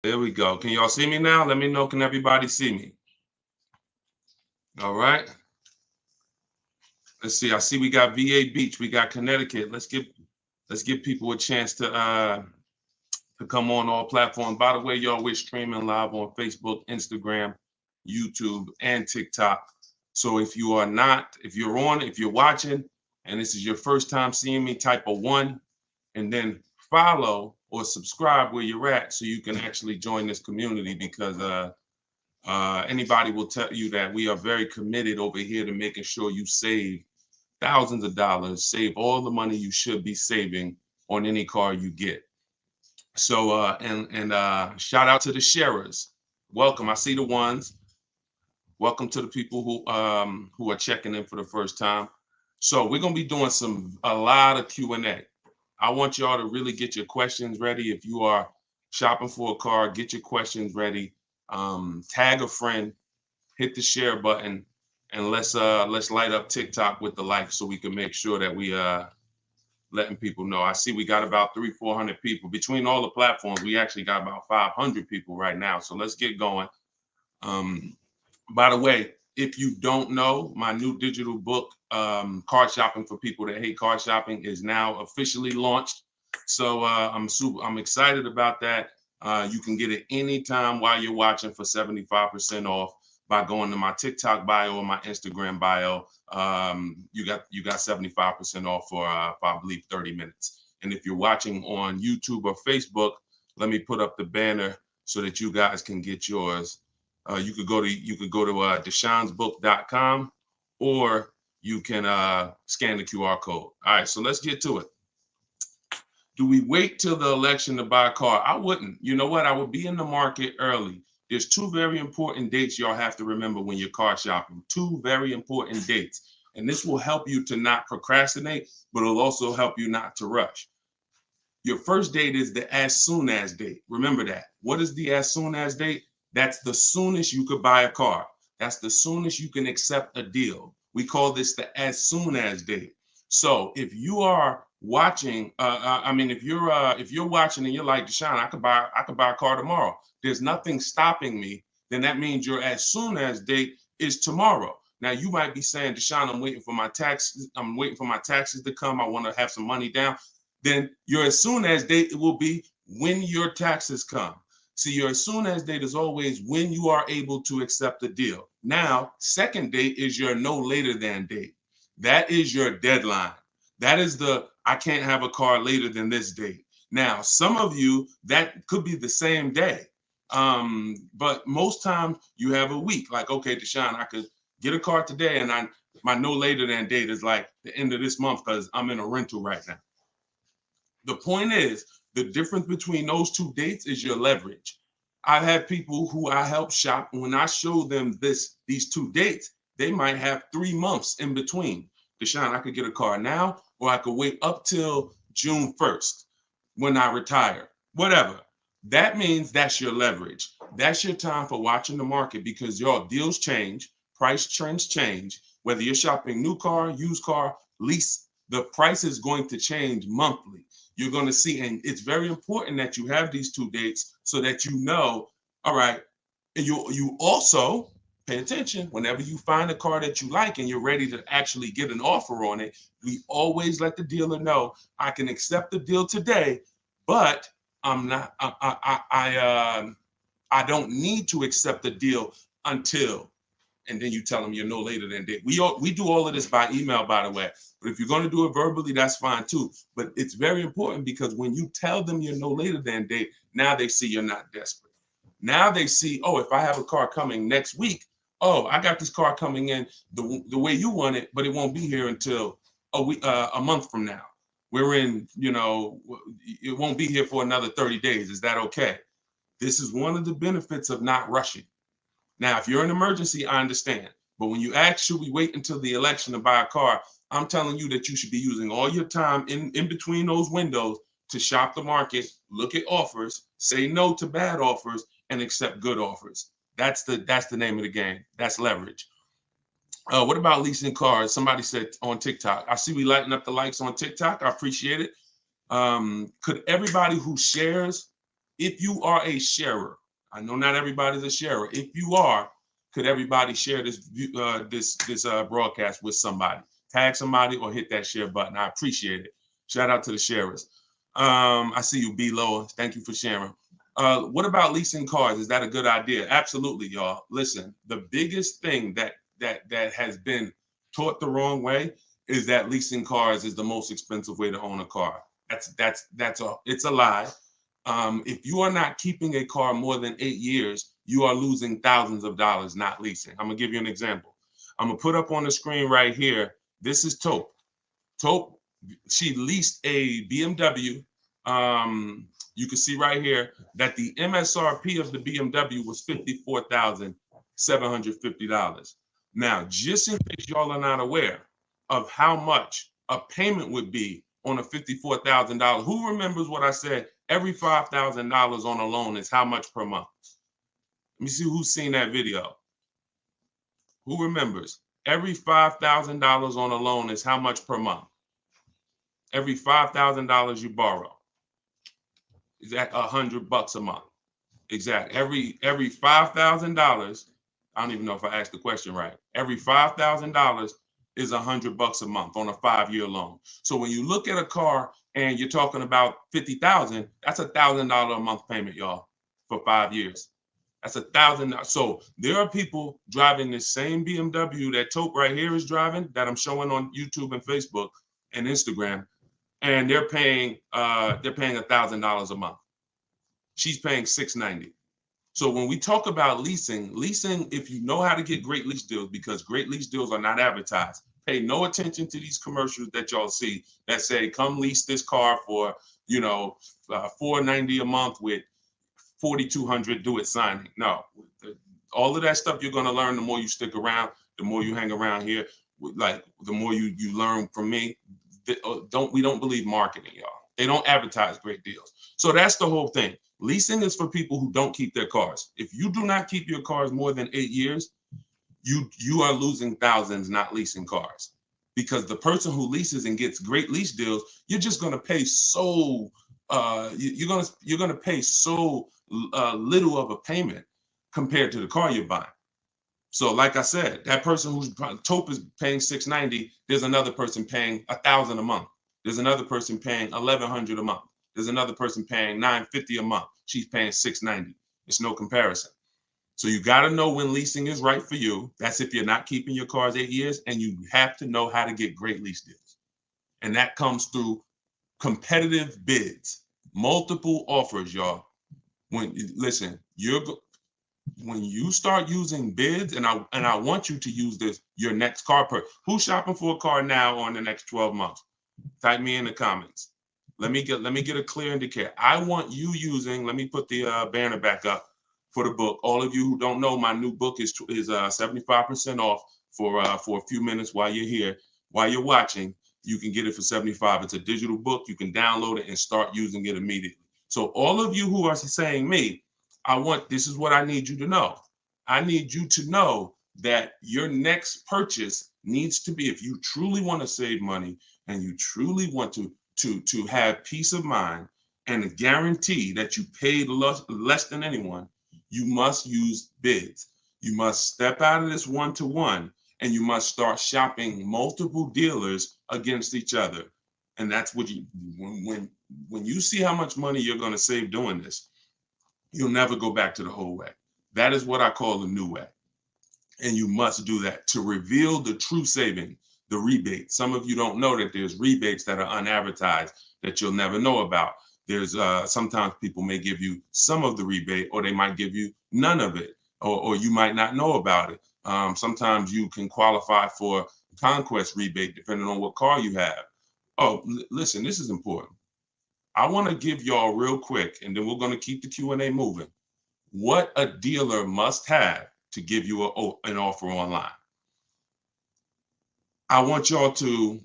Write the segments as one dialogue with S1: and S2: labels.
S1: There we go. Can y'all see me now? Let me know. Can everybody see me? All right. Let's see. I see we got VA Beach. We got Connecticut. Let's give people a chance to come on all platforms. By the way, y'all, we're streaming live on Facebook, Instagram, YouTube, and TikTok. So if you're watching, and this is your first time seeing me, type a one, and then follow or subscribe where you're at, so you can actually join this community because anybody will tell you that we are very committed over here to making sure you save thousands of dollars, save all the money you should be saving on any car you get. So and shout out to the sharers. Welcome. I see the ones. Welcome to the people who are checking in for the first time. So we're gonna be doing a lot of Q&A. I want y'all to really get your questions ready. If you are shopping for a car, get your questions ready. Tag a friend, hit the share button, and let's light up TikTok with the like so we can make sure that we letting people know. I see we got about 300-400 people between all the platforms. We actually got about 500 people right now. So let's get going. Um, by the way, if you don't know, my new digital book, Car Shopping for People That Hate Car Shopping, is now officially launched. So I'm excited about that. You can get it anytime while you're watching for 75% off by going to my TikTok bio or my Instagram bio. You got 75% off for I believe 30 minutes. And if you're watching on YouTube or Facebook, let me put up the banner so that you guys can get yours. You could go to deshonesbook.com, or you can scan the QR code. All right, so let's get to it. Do we wait till the election to buy a car? I wouldn't. You know what? I would be in the market early. There's two very important dates y'all have to remember when you're car shopping. Two very important dates. And this will help you to not procrastinate, but it'll also help you not to rush. Your first date is the as soon as date. Remember that. What is the as soon as date? That's the soonest you could buy a car. That's the soonest you can accept a deal. We call this the as soon as date. So if you are watching, if you're watching and you're like, Deshone, I could buy a car tomorrow. There's nothing stopping me. Then that means your as soon as date is tomorrow. Now you might be saying, Deshone, I'm waiting for my taxes. I'm waiting for my taxes to come. I want to have some money down. Then your as soon as date will be when your taxes come. See, your as soon as date is always when you are able to accept the deal. Now, second date is your no later than date. That is your deadline. That is I can't have a car later than this date. Now, some of you, that could be the same day. But most times you have a week. Like, okay, Deshone, I could get a car today, and my no later than date is like the end of this month because I'm in a rental right now. The point is, the difference between those two dates is your leverage. I've had people who I help shop, and when I show them these two dates, they might have 3 months in between. Deshone, I could get a car now, or I could wait up till June 1st when I retire, whatever. That means that's your leverage. That's your time for watching the market because your deals change, price trends change. Whether you're shopping new car, used car, lease, the price is going to change monthly. You're going to see, and it's very important that you have these two dates so that you know, all right, and you also pay attention whenever you find a car that you like and you're ready to actually get an offer on it. We always let the dealer know, I can accept the deal today, but I'm not I don't need to accept the deal until, and then you tell them you're no later than date. We do all of this by email, by the way. But if you're going to do it verbally, that's fine too. But it's very important because when you tell them you're no later than date, now they see you're not desperate. Now they see, oh, if I have a car coming next week, oh, I got this car coming in the way you want it, but it won't be here until a month from now. We're in, it won't be here for another 30 days. Is that okay? This is one of the benefits of not rushing. Now, if you're an emergency, I understand. But when you ask, should we wait until the election to buy a car? I'm telling you that you should be using all your time in between those windows to shop the market, look at offers, say no to bad offers, and accept good offers. That's the name of the game. That's leverage. What about leasing cars? Somebody said on TikTok. I see we lighting up the likes on TikTok. I appreciate it. Could everybody who shares If you are a sharer, I know not everybody's a sharer. If you are, could everybody share this broadcast with somebody? Tag somebody or hit that share button. I appreciate it. Shout out to the sharers. I see you, B. Lower. Thank you for sharing. What about leasing cars? Is that a good idea? Absolutely, y'all. Listen, the biggest thing that has been taught the wrong way is that leasing cars is the most expensive way to own a car. It's a lie. If you are not keeping a car more than 8 years, you are losing thousands of dollars not leasing. I'm gonna give you an example. I'm gonna put up on the screen right here. This is Taupe. Taupe, she leased a BMW. You can see right here that the MSRP of the BMW was $54,750. Now, just in case y'all are not aware of how much a payment would be on a $54,000, who remembers what I said? Every $5,000 on a loan is how much per month? Let me see who's seen that video. Who remembers? Every $5,000 on a loan is how much per month? Every $5,000 you borrow is that $100 a month. Exactly. Every $5,000. I don't even know if I asked the question right. Every $5,000 is $100 a month on a 5-year loan. So when you look at a car and you're talking about 50,000, that's $1,000 a month payment, y'all, for 5 years. That's $1,000. So there are people driving this same BMW that Taupe right here is driving, that I'm showing on YouTube and Facebook and Instagram, and they're paying $1,000 a month. She's paying $690. So when we talk about leasing, if you know how to get great lease deals, because great lease deals are not advertised, pay no attention to these commercials that y'all see that say, come lease this car for, $490 a month with $4,200 do it signing. No, all of that stuff you're going to learn the more you stick around, the more you hang around here, like the more you learn from me. We don't believe marketing, y'all. They don't advertise great deals. So that's the whole thing. Leasing is for people who don't keep their cars. If you do not keep your cars more than 8 years, you are losing thousands not leasing cars. Because the person who leases and gets great lease deals, you're just going to pay so you're going to pay so little of a payment compared to the car you're buying. So like I said, that person who's Taupe is paying $690, there's another person paying $1,000 a month. There's another person paying $1,100 a month. There's another person paying $950 a month. She's paying $690. It's no comparison. So you got to know when leasing is right for you. That's if you're not keeping your cars 8 years, and you have to know how to get great lease deals. And that comes through competitive bids, multiple offers, y'all. When you start using bids, and I want you to use this, your next car who's shopping for a car now or in the next 12 months? Type me in the comments. Let me get a clear indicator. I want you using, let me put the banner back up for the book. All of you who don't know, my new book is 75% off for a few minutes while you're here. While you're watching, you can get it for 75. It's a digital book. You can download it and start using it immediately. So all of you who are saying me, this is what I need you to know. I need you to know that your next purchase needs to be, if you truly want to save money and you truly want to have peace of mind and a guarantee that you paid less than anyone, you must use bids. You must step out of this one-to-one, and you must start shopping multiple dealers against each other. And that's what when you see how much money you're going to save doing this, you'll never go back to the whole way. That is what I call the new way. And you must do that to reveal the true saving, the rebate. Some of you don't know that there's rebates that are unadvertised that you'll never know about. There's sometimes people may give you some of the rebate, or they might give you none of it, or you might not know about it. Sometimes you can qualify for conquest rebate depending on what car you have. Oh, listen, this is important. I want to give y'all real quick, and then we're going to keep the Q&A moving, what a dealer must have to give you an offer online. I want y'all to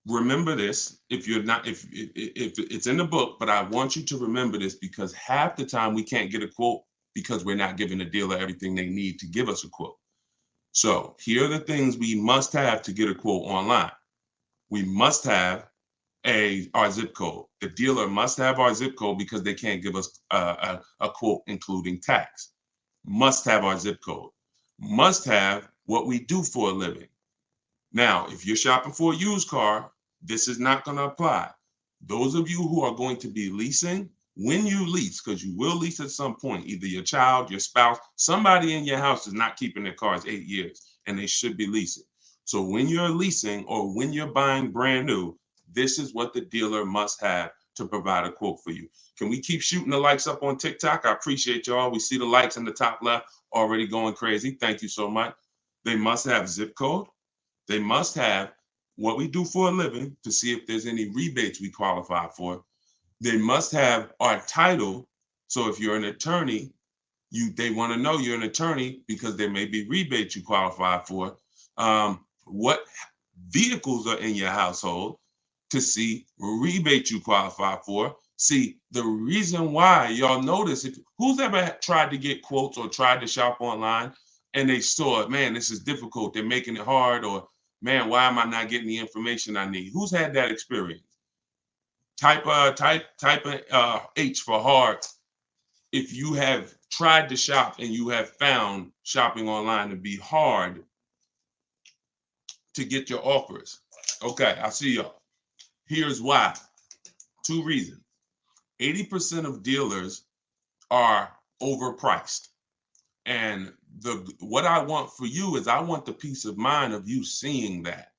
S1: remember this. If it's in the book, but I want you to remember this, because half the time we can't get a quote because we're not giving the dealer everything they need to give us a quote. So here are the things we must have to get a quote online. We must have our zip code. The dealer must have our zip code because they can't give us a quote including tax. Must have our zip code. Must have what we do for a living. Now, if you're shopping for a used car, this is not going to apply. Those of you who are going to be leasing, when you lease, because you will lease at some point, either your child, your spouse, somebody in your house is not keeping their cars 8 years and they should be leasing. So when you're leasing or when you're buying brand new, this is what the dealer must have to provide a quote for you. Can we keep shooting the likes up on TikTok? I appreciate y'all. We see the likes in the top left already going crazy. Thank you so much. They must have zip code. They must have what we do for a living to see if there's any rebates we qualify for. They must have our title. So if you're an attorney, they want to know you're an attorney because there may be rebates you qualify for. What vehicles are in your household to see rebates you qualify for. See, the reason why y'all notice, who's ever tried to get quotes or tried to shop online and they saw, man, this is difficult, they're making it hard, or man, why am I not getting the information I need? Who's had that experience? Type H for hard if you have tried to shop and you have found shopping online to be hard to get your offers. Okay, I see y'all. Here's why. 2 reasons. 80% of dealers are overpriced. And what I want for you is I want the peace of mind of you seeing that.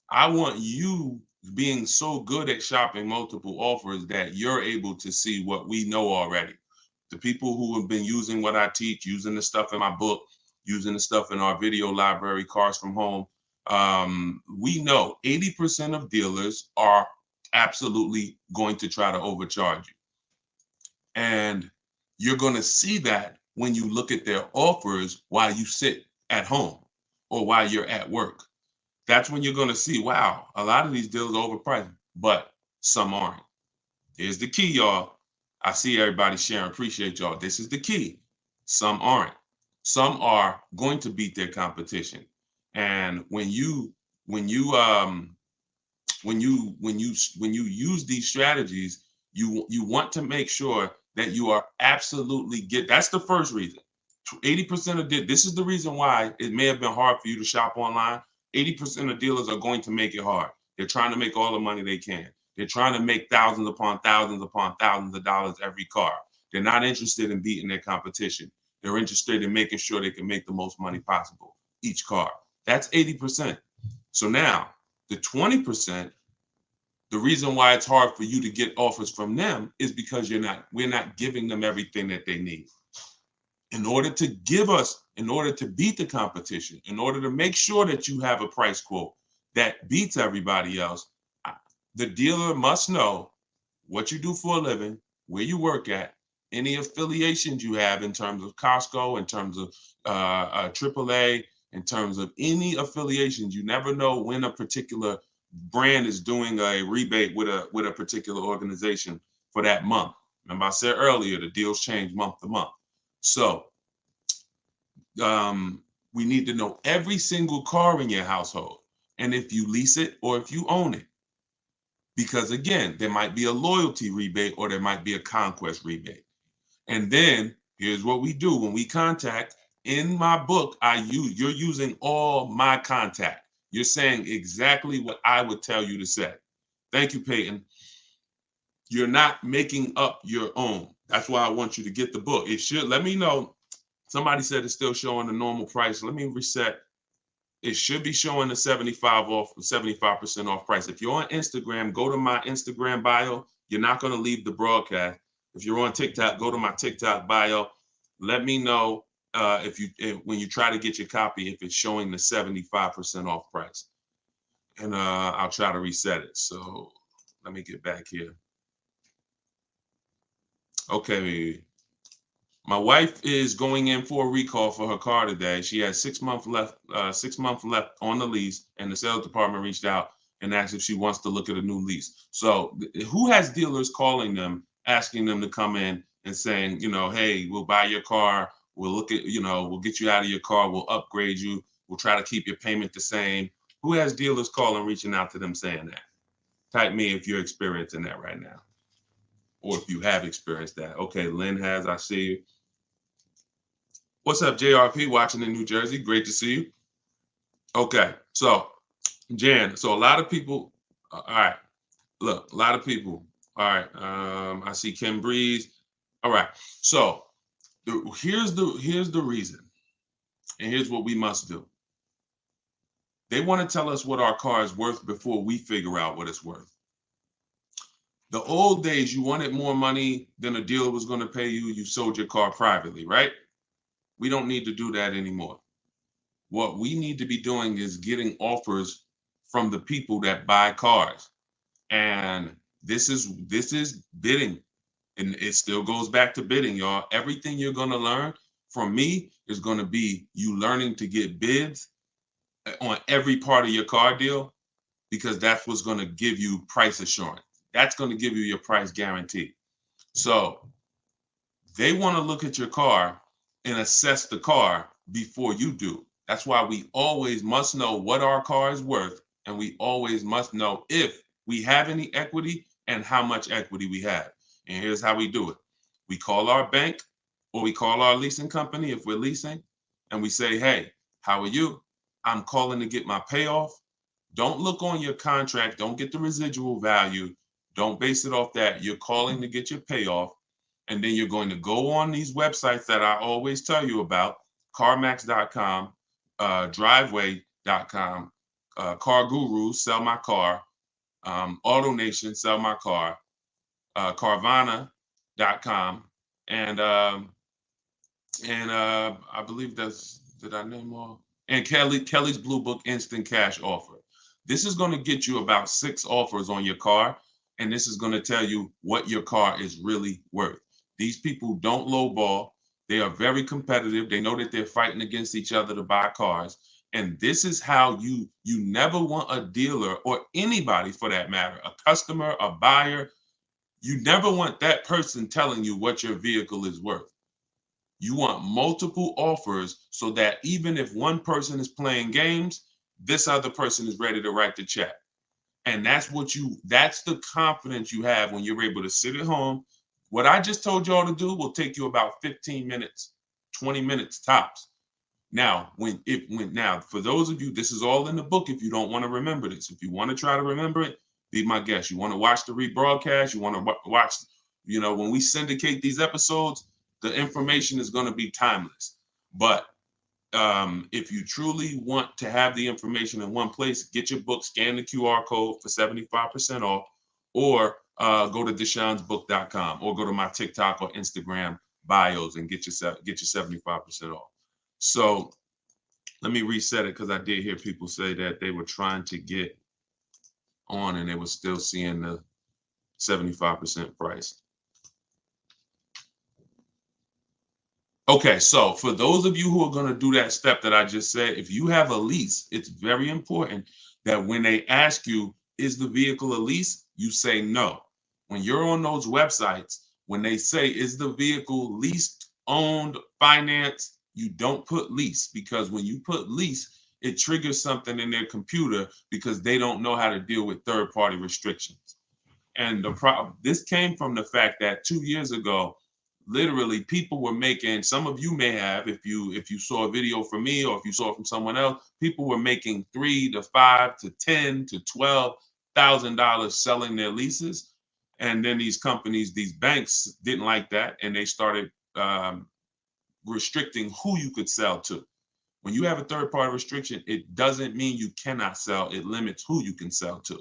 S1: I want you being so good at shopping multiple offers that you're able to see what we know already. The people who have been using what I teach, using the stuff in my book, using the stuff in our video library, Cars from Home, we know 80% of dealers are absolutely going to try to overcharge you. And you're going to see that when you look at their offers while you sit at home or while you're at work. That's when you're going to see, wow, a lot of these deals are overpriced, but some aren't. Here's the key, y'all. I see everybody sharing. Appreciate y'all. This is the key. Some aren't. Some are going to beat their competition. And when you use these strategies, you want to make sure that you are absolutely that's the first reason. 80% of this is the reason why it may have been hard for you to shop online. 80% of dealers are going to make it hard. They're trying to make all the money they can. They're trying to make thousands upon thousands of dollars every car. They're not interested in beating their competition. They're interested in making sure they can make the most money possible each car. That's 80%. So now the 20%, the reason why it's hard for you to get offers from them is because we're not giving them everything that they need. In order to beat the competition, in order to make sure that you have a price quote that beats everybody else, the dealer must know what you do for a living, where you work at, any affiliations you have in terms of Costco, in terms of AAA, in terms of any affiliations. You never know when a particular brand is doing a rebate with a particular organization for that month. Remember I said earlier, the deals change month to month. So we need to know every single car in your household, and if you lease it or if you own it. Because again, there might be a loyalty rebate or there might be a conquest rebate. And then here's what we do when we contact. In my book, you're using all my contact. You're saying exactly what I would tell you to say. Thank you, Peyton. You're not making up your own. That's why I want you to get the book. It should, let me know. Somebody said it's still showing the normal price. Let me reset. It should be showing the 75% off price. If you're on Instagram, go to my Instagram bio. You're not going to leave the broadcast. If you're on TikTok, go to my TikTok bio. Let me know when you try to get your copy, if it's showing the 75% off price. And I'll try to reset it. So let me get back here. Okay. My wife is going in for a recall for her car today. She has 6 months left, 6 months left on the lease, and the sales department reached out and asked if she wants to look at a new lease. So who has dealers calling them, asking them to come in and saying, hey, we'll buy your car. We'll look at, we'll get you out of your car. We'll upgrade you. We'll try to keep your payment the same. Who has dealers calling, reaching out to them saying that? Type me if you're experiencing that right now, or if you have experienced that. Okay, Lynn has, I see you. What's up, JRP, watching in New Jersey? Great to see you. Okay, so Jan, so a lot of people, all right, look, a lot of people, all right, I see Kim Breeze. All right, so here's the reason, and here's what we must do. They want to tell us what our car is worth before we figure out what it's worth. The old days, you wanted more money than a dealer was going to pay you, you sold your car privately, right? We don't need to do that anymore. What we need to be doing is getting offers from the people that buy cars. And this is bidding. And it still goes back to bidding, y'all. Everything you're going to learn from me is going to be you learning to get bids on every part of your car deal, because that's what's going to give you price assurance. That's going to give you your price guarantee. So they want to look at your car and assess the car before you do. That's why we always must know what our car is worth, and we always must know if we have any equity and how much equity we have. And here's how we do it. We call our bank, or we call our leasing company if we're leasing, and we say, hey, how are you? I'm calling to get my payoff. Don't look on your contract. Don't get the residual value. Don't base it off that. You're calling to get your payoff. And then you're going to go on these websites that I always tell you about: CarMax.com, Driveway.com, Car Gurus, Sell My Car, AutoNation, Sell My Car, Carvana.com, and I believe that's, did I name all? And Kelly's Blue Book Instant Cash Offer. This is going to get you about 6 offers on your car, and this is going to tell you what your car is really worth. These people don't lowball. They are very competitive. They know that they're fighting against each other to buy cars. And this is how you never want a dealer, or anybody for that matter, a customer, a buyer, you never want that person telling you what your vehicle is worth. You want multiple offers so that even if one person is playing games, this other person is ready to write the check. And that's the confidence you have when you're able to sit at home. What I just told y'all to do will take you about 15 minutes, 20 minutes tops. Now, now, for those of you, this is all in the book. If you don't want to remember this, if you want to try to remember it, be my guest. You want to watch the rebroadcast, you want to watch, when we syndicate these episodes, the information is going to be timeless. But if you truly want to have the information in one place, get your book, scan the QR code for 75% off, or go to DeshonesBook.com, or go to my TikTok or Instagram bios and get your 75% off. So let me reset it, because I did hear people say that they were trying to get on and they were still seeing the 75% price. Okay, so for those of you who are going to do that step that I just said, if you have a lease, it's very important that when they ask you, is the vehicle a lease, you say no. When you're on those websites, when they say, is the vehicle leased, owned, financed, you don't put lease, because when you put lease, it triggers something in their computer, because they don't know how to deal with third-party restrictions. And the problem, this came from the fact that 2 years ago, literally people were making, some of you may have, if you saw a video from me, or if you saw it from someone else, people were making $3,000 to $5,000 to $10,000 to $12,000 selling their leases. And then these companies, these banks didn't like that, and they started restricting who you could sell to. When you have a third-party restriction, it doesn't mean you cannot sell. It limits who you can sell to.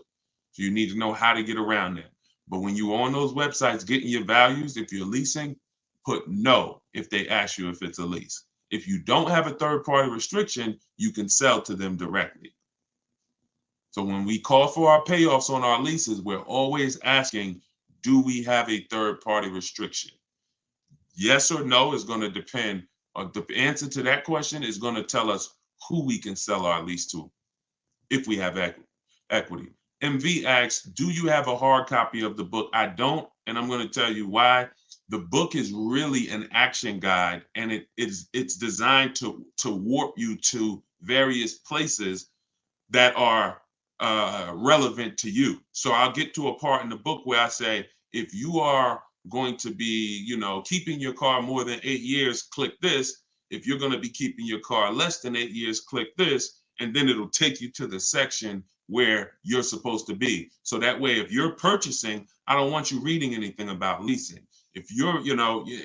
S1: So you need to know how to get around that. But when you're on those websites getting your values, if you're leasing, put no if they ask you if it's a lease. If you don't have a third-party restriction, you can sell to them directly. So when we call for our payoffs on our leases, we're always asking, do we have a third-party restriction? Yes or no is going to depend. The answer to that question is going to tell us who we can sell our lease to if we have equity. MV asks, do you have a hard copy of the book? I don't, and I'm going to tell you why. The book is really an action guide, and it's designed to warp you to various places that are relevant to you. So I'll get to a part in the book where I say, if you are going to be, keeping your car more than 8 years, click this. If you're going to be keeping your car less than 8 years, click this. And then it'll take you to the section where you're supposed to be. So that way, if you're purchasing, I don't want you reading anything about leasing. If you're,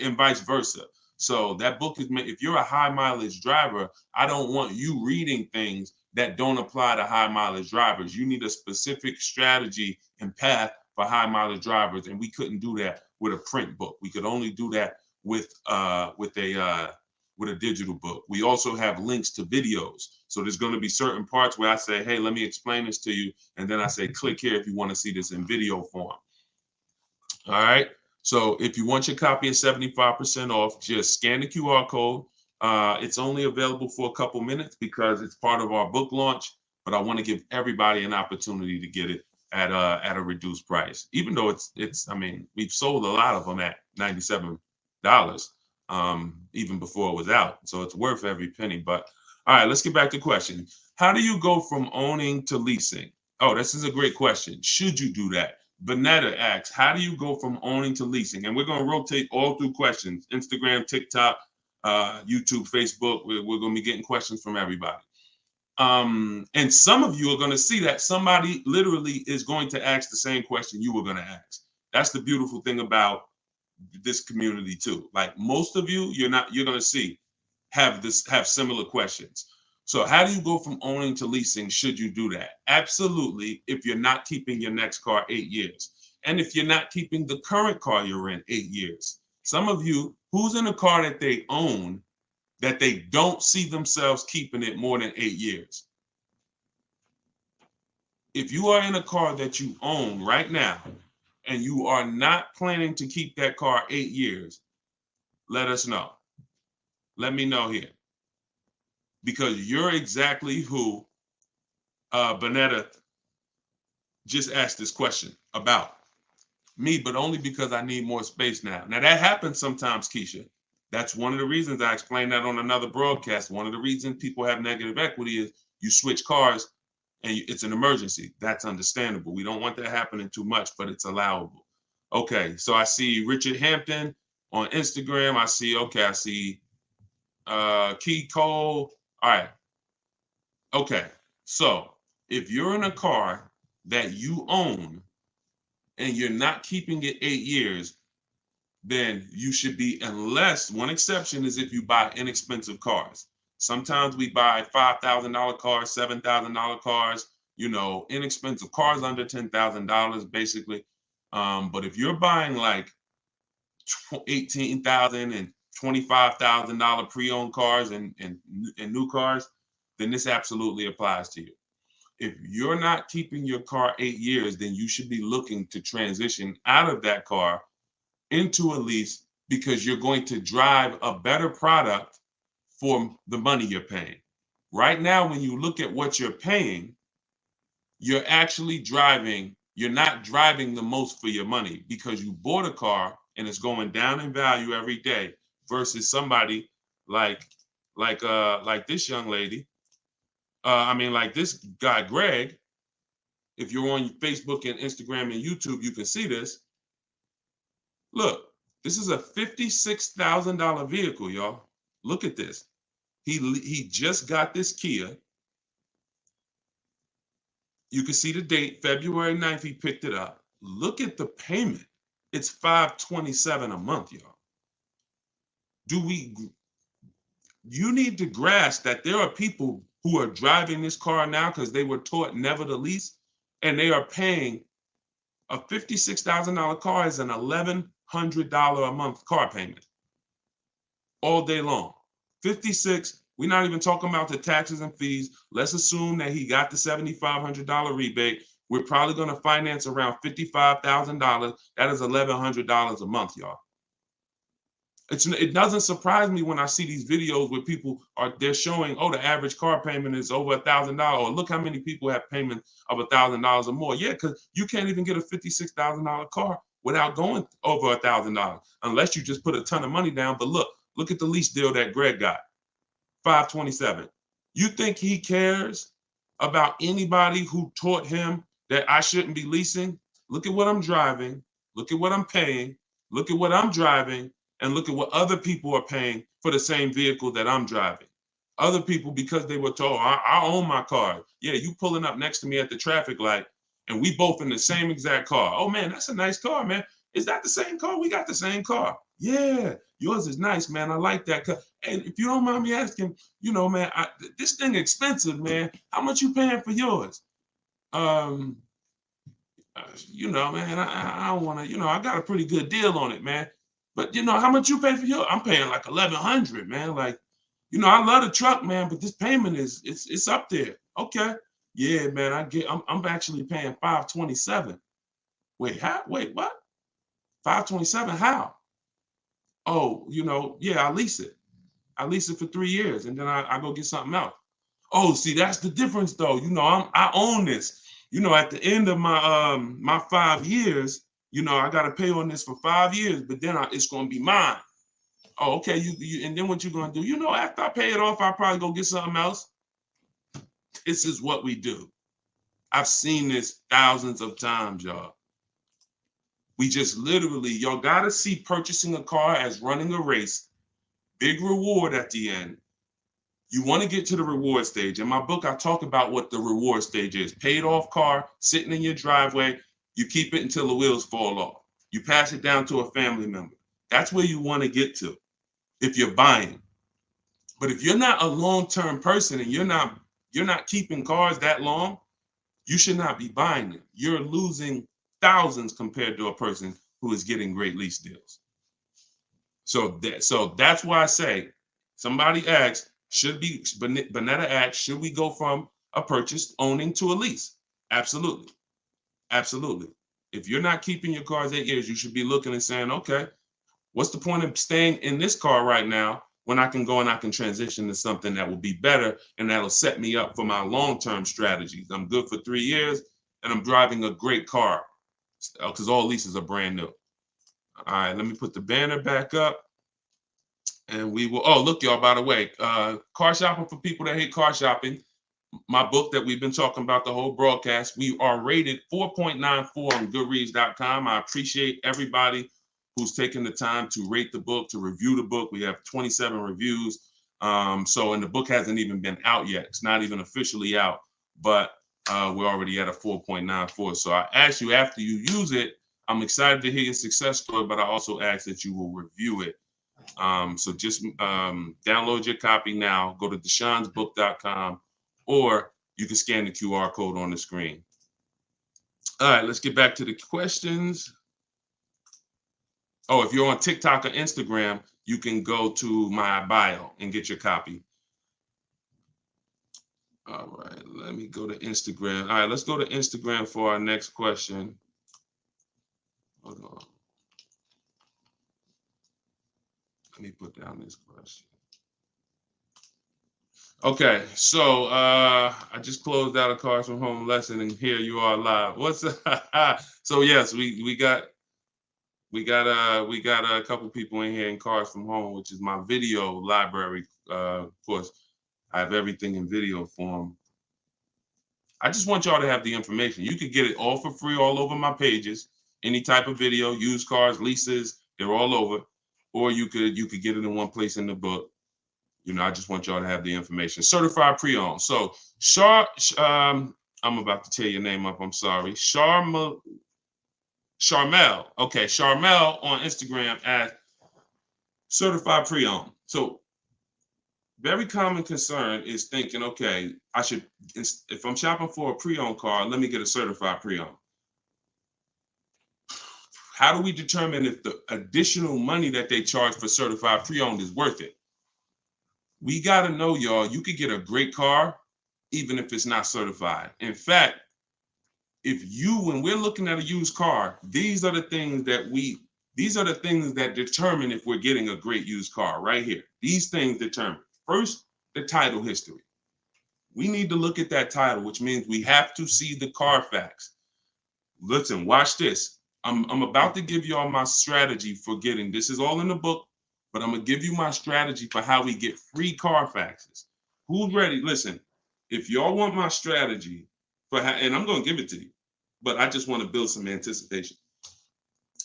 S1: and vice versa. So that book is meant, if you're a high mileage driver, I don't want you reading things that don't apply to high mileage drivers. You need a specific strategy and path for high mileage drivers, and we couldn't do that with a print book. We could only do that with a digital book. We also have links to videos. So there's going to be certain parts where I say, hey, let me explain this to you, and then I say, click here if you want to see this in video form. All right. So if you want your copy at 75% off, just scan the QR code. It's only available for a couple minutes because it's part of our book launch, but I want to give everybody an opportunity to get it at a reduced price. Even though we've sold a lot of them at $97, even before it was out. So it's worth every penny. But all right, let's get back to the question. How do you go from owning to leasing? Oh, this is a great question. Should you do that? Vanetta asks, how do you go from owning to leasing? And we're going to rotate all through questions. Instagram, TikTok, YouTube, Facebook. We're going to be getting questions from everybody. And some of you are going to see that somebody literally is going to ask the same question you were going to ask. That's the beautiful thing about this community too. Like most of you, you're going to see have similar questions. So how do you go from owning to leasing? Should you do that? Absolutely. If you're not keeping your next car 8 years, and if you're not keeping the current car you're in 8 years. Some of you, who's in a car that they own, that they don't see themselves keeping it more than 8 years? If you are in a car that you own right now, and you are not planning to keep that car 8 years, let us know. Let me know here. Because you're exactly who Bonetta just asked this question about. Me, but only because I need more space now. Now that happens sometimes, Keisha. That's one of the reasons I explained that on another broadcast. One of the reasons people have negative equity is you switch cars and it's an emergency. That's understandable. We don't want that happening too much, but it's allowable. Okay, so I see Richard Hampton on Instagram. I see Key Cole. All right. Okay, so if you're in a car that you own and you're not keeping it 8 years, then you should be, unless one exception is if you buy inexpensive cars. Sometimes we buy $5,000 cars, $7,000 cars, inexpensive cars under $10,000 basically. But if you're buying like $18,000 and $25,000 pre-owned cars and new cars, then this absolutely applies to you. If you're not keeping your car 8 years, then you should be looking to transition out of that car into a lease, because you're going to drive a better product for the money you're paying. Right now, when you look at what you're paying, you're not driving the most for your money, because you bought a car and it's going down in value every day, versus somebody like this young lady. Like this guy, Greg. If you're on Facebook and Instagram and YouTube, you can see this. Look, this is a $56,000 vehicle, y'all. Look at this. He just got this Kia. You can see the date, February 9th, he picked it up. Look at the payment. It's $527 a month, y'all. You need to grasp that there are people who are driving this car now because they were taught never to lease, and they are paying a $56,000 car is an $1,100 a month car payment all day long. 56, we're not even talking about the taxes and fees. Let's assume that he got the $7,500 rebate. We're probably going to finance around $55,000. That is $1,100 a month, y'all. It doesn't surprise me when I see these videos where they're showing, the average car payment is over $1,000, or look how many people have payments of $1,000 or more. Yeah, because you can't even get a $56,000 car without going over $1,000, unless you just put a ton of money down. But look at the lease deal that Greg got, $527. You think he cares about anybody who taught him that I shouldn't be leasing? Look at what I'm driving. Look at what I'm paying. Look at what I'm driving. And look at what other people are paying for the same vehicle that I'm driving. Other people, because they were told, I own my car. Yeah, you pulling up next to me at the traffic light, and we both in the same exact car. Oh, man, that's a nice car, man. Is that the same car? We got the same car. Yeah, yours is nice, man. I like that car. And if you don't mind me asking, man, this thing expensive, man. How much you paying for yours? Um, man, I don't want to, I got a pretty good deal on it, man. But how much you pay for yours? I'm paying like 1,100, man. Like, I love the truck, man, but this payment it's up there. Okay. Yeah, man, I'm actually paying 527. Wait, how? Wait, what? 527? How? Oh, yeah, I lease it. I lease it for 3 years, and then I go get something else. Oh, see, that's the difference, though. I own this. At the end of my 5 years, I got to pay on this for 5 years, but then it's gonna be mine. Oh, okay. And then what you gonna do? After I pay it off, I'll probably go get something else. This is what we do. I've seen this thousands of times, y'all. We just literally, y'all gotta see purchasing a car as running a race. Big reward at the end. You want to get to the reward stage. In my book, I talk about what the reward stage is. Paid off car, sitting in your driveway. You keep it until the wheels fall off. You pass it down to a family member. That's where you want to get to if you're buying. But if you're not a long-term person and you're not keeping cars that long, you should not be buying them. You're losing thousands compared to a person who is getting great lease deals. So that's why I say, somebody asks, Bonetta asks, should we go from a purchase owning to a lease? Absolutely. Absolutely. If you're not keeping your cars 8 years, you should be looking and saying, okay, what's the point of staying in this car right now when I can go and I can transition to something that will be better and that'll set me up for my long-term strategies? I'm good for 3 years and I'm driving a great car because all leases are brand new. All right, let me put the banner back up. And we will, oh, look, y'all, by the way, car shopping for people that hate car shopping. My book that we've been talking about the whole broadcast, we are rated 4.94 on goodreads.com. I appreciate everybody who's taken the time to rate the book, to review the book. We have 27 reviews. And the book hasn't even been out yet. It's not even officially out, but we're already at a 4.94. So I ask you, after you use it, I'm excited to hear your success story, but I also ask that you will review it. So just download your copy now. Go to deshonsbook.com, or you can scan the QR code on the screen. All right, let's get back to the questions. Oh, if you're on TikTok or Instagram, you can go to my bio and get your copy. All right, let me go to Instagram. All right, let's go to Instagram for our next question. Hold on. Let me put down this question. Okay, so I just closed out a Cars from Home lesson, and here you are live. What's so? Yes, we got a couple people in here in Cars from Home, which is my video library. Of course, I have everything in video form. I just want y'all to have the information. You could get it all for free all over my pages. Any type of video, used cars, leases, they're all over. Or you could get it in one place in the book. I just want y'all to have the information. Certified pre-owned. So, I'm about to tear your name up. I'm sorry. Charmel. Okay, Charmel on Instagram at certified pre-owned. So, very common concern is thinking, okay, if I'm shopping for a pre-owned car, let me get a certified pre-owned. How do we determine if the additional money that they charge for certified pre-owned is worth it? We got to know, y'all, you could get a great car even if it's not certified. In fact, when we're looking at a used car, these are the things that determine if we're getting a great used car right here. These things determine. First, the title history. We need to look at that title, which means we have to see the Carfax. Listen, watch this. I'm about to give y'all my strategy for getting, this is all in the book, but I'm going to give you my strategy for how we get free Carfaxes. Who's ready? Listen, If y'all want my strategy for how, and I'm going to give it to you, but I just want to build some anticipation.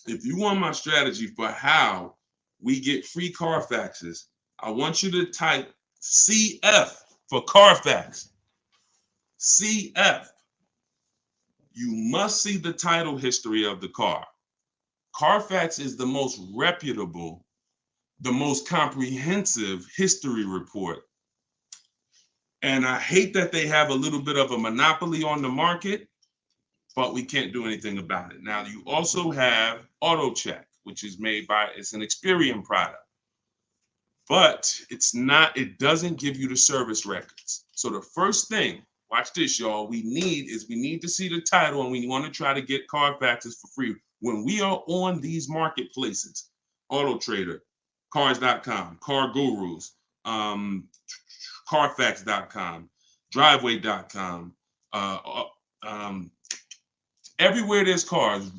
S1: If you want my strategy for how we get free Carfaxes, I want you to type CF for Carfax. CF. You must see the title history of the car. Carfax is the most reputable, the most comprehensive history report. And I hate that they have a little bit of a monopoly on the market, but we can't do anything about it. Now, you also have AutoCheck, which is made by, it's an Experian product, but it's not, it doesn't give you the service records. So the first thing, watch this, y'all, we need to see the title, and we want to try to get Carfaxes for free. When we are on these marketplaces, Auto Trader, Cars.com, Car Gurus, Carfax.com, Driveway.com, everywhere there's cars,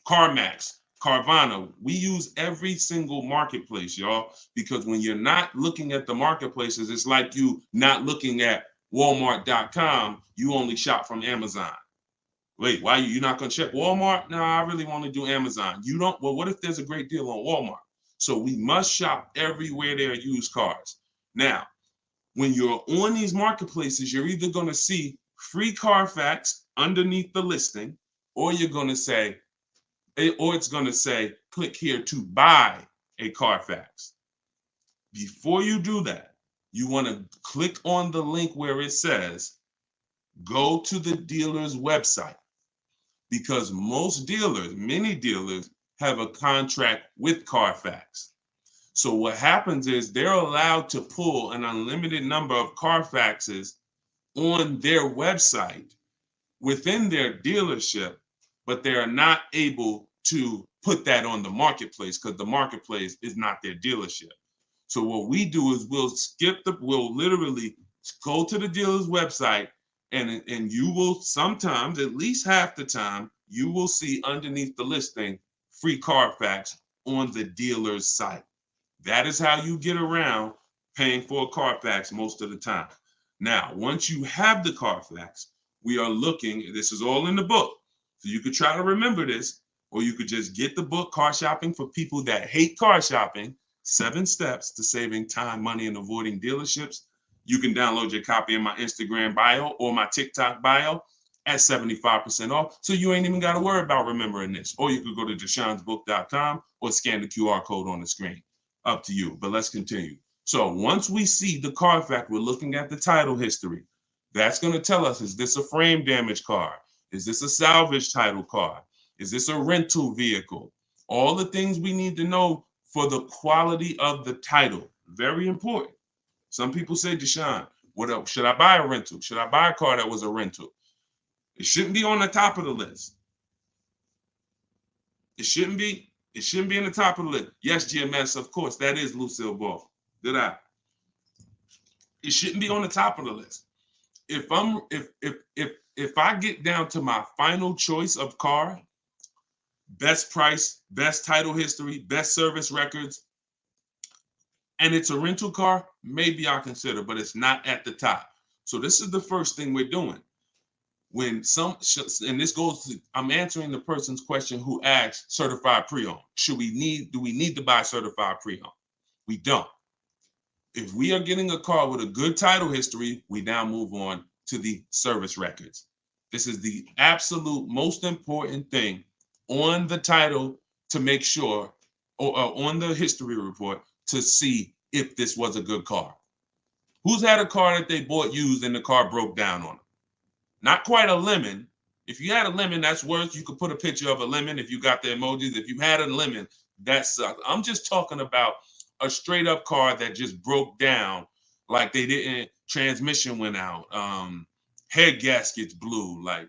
S1: CarMax, Carvana, we use every single marketplace, y'all, because when you're not looking at the marketplaces, it's like you not looking at Walmart.com, you only shop from Amazon. Wait, why you not gonna check Walmart? No, I really want to do Amazon. You don't, well, what if there's a great deal on Walmart? So we must shop everywhere there are used cars. Now, when you're on these marketplaces, you're either gonna see free Carfax underneath the listing, or you're gonna say, or it's gonna say, click here to buy a Carfax. Before you do that, you wanna click on the link where it says, go to the dealer's website, because most dealers, many dealers, have a contract with Carfax. So what happens is they're allowed to pull an unlimited number of Carfaxes on their website within their dealership, but they are not able to put that on the marketplace because the marketplace is not their dealership. So what we do is we'll literally go to the dealer's website, and you will sometimes, at least half the time, you will see underneath the listing free Carfax on the dealer's site. That is how you get around paying for a Carfax most of the time. Now, once you have the Carfax, we are looking, this is all in the book, so you could try to remember this, or you could just get the book, Car Shopping for People That Hate Car Shopping, 7 Steps to Saving Time, Money, and Avoiding Dealerships. You can download your copy in my Instagram bio or my TikTok bio at 75% off. So you ain't even got to worry about remembering this. Or you could go to deshonsbook.com or scan the QR code on the screen. Up to you, but let's continue. So once we see the Carfax, we're looking at the title history. That's going to tell us, is this a frame damage car? Is this a salvage title car? Is this a rental vehicle? All the things we need to know for the quality of the title. Very important. Some people say, Deshone, what else? Should I buy a rental? Should I buy a car that was a rental? It shouldn't be on the top of the list. It shouldn't be. It shouldn't be in the top of the list. Yes, GMS, of course, that is Lucille Ball. Did I? It shouldn't be on the top of the list. If I get down to my final choice of car, best price, best title history, best service records, and it's a rental car, maybe I'll consider, but it's not at the top. So this is the first thing we're doing. When and this goes to, I'm answering the person's question who asked certified pre-owned. Do we need to buy certified pre-owned? We don't. If we are getting a car with a good title history, we now move on to the service records. This is the absolute most important thing on the title to make sure, or on the history report to see if this was a good car. Who's had a car that they bought used and the car broke down on them? Not quite a lemon. If you had a lemon, that's worse. You could put a picture of a lemon if you got the emojis. If you had a lemon, that sucks. I'm just talking about a straight up car that just broke down, like they didn't, transmission went out, head gaskets blew, like,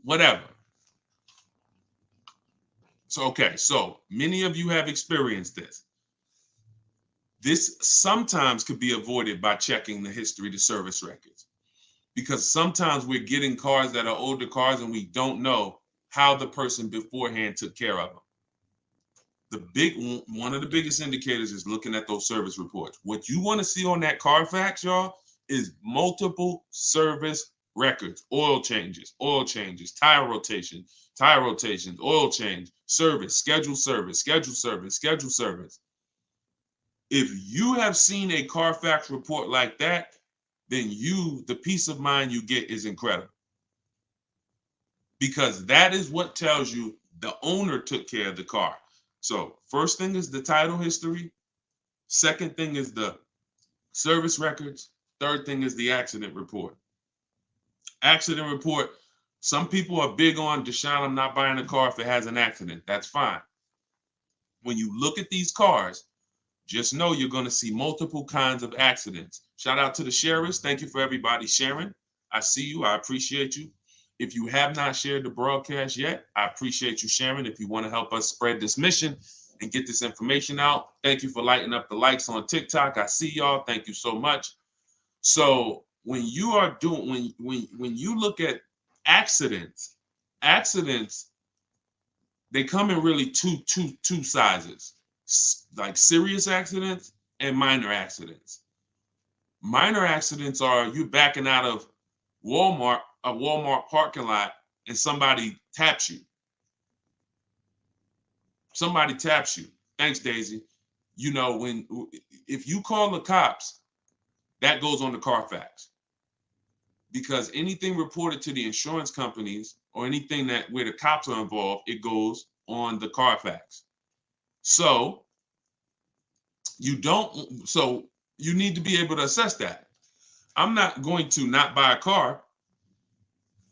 S1: whatever. So, okay, so many of you have experienced this. This sometimes could be avoided by checking the history to service records, because sometimes we're getting cars that are older cars and we don't know how the person beforehand took care of them. One of the biggest indicators is looking at those service reports. What you want to see on that Carfax, y'all, is multiple service records, oil changes, tire rotations, oil change, service, scheduled service, scheduled service, scheduled service. If you have seen a Carfax report like that, then the peace of mind you get is incredible. Because that is what tells you the owner took care of the car. So first thing is the title history. Second thing is the service records. Third thing is the accident report. Accident report. Some people are big on, Deshone, I'm not buying a car if it has an accident. That's fine. When you look at these cars, just know you're going to see multiple kinds of accidents. Shout out to the sharers. Thank you for everybody sharing. I see you. I appreciate you. If you have not shared the broadcast yet, I appreciate you sharing. If you want to help us spread this mission and get this information out, thank you for lighting up the likes on TikTok. I see y'all. Thank you so much. So when you are doing, when you look at accidents, they come in really two sizes, like serious accidents and minor accidents. Minor accidents are you backing out of a Walmart parking lot, and somebody taps you. Somebody taps you. Thanks, Daisy. You know, if you call the cops, that goes on the Carfax. Because anything reported to the insurance companies or anything where the cops are involved, it goes on the Carfax. So you need to be able to assess that. I'm not going to not buy a car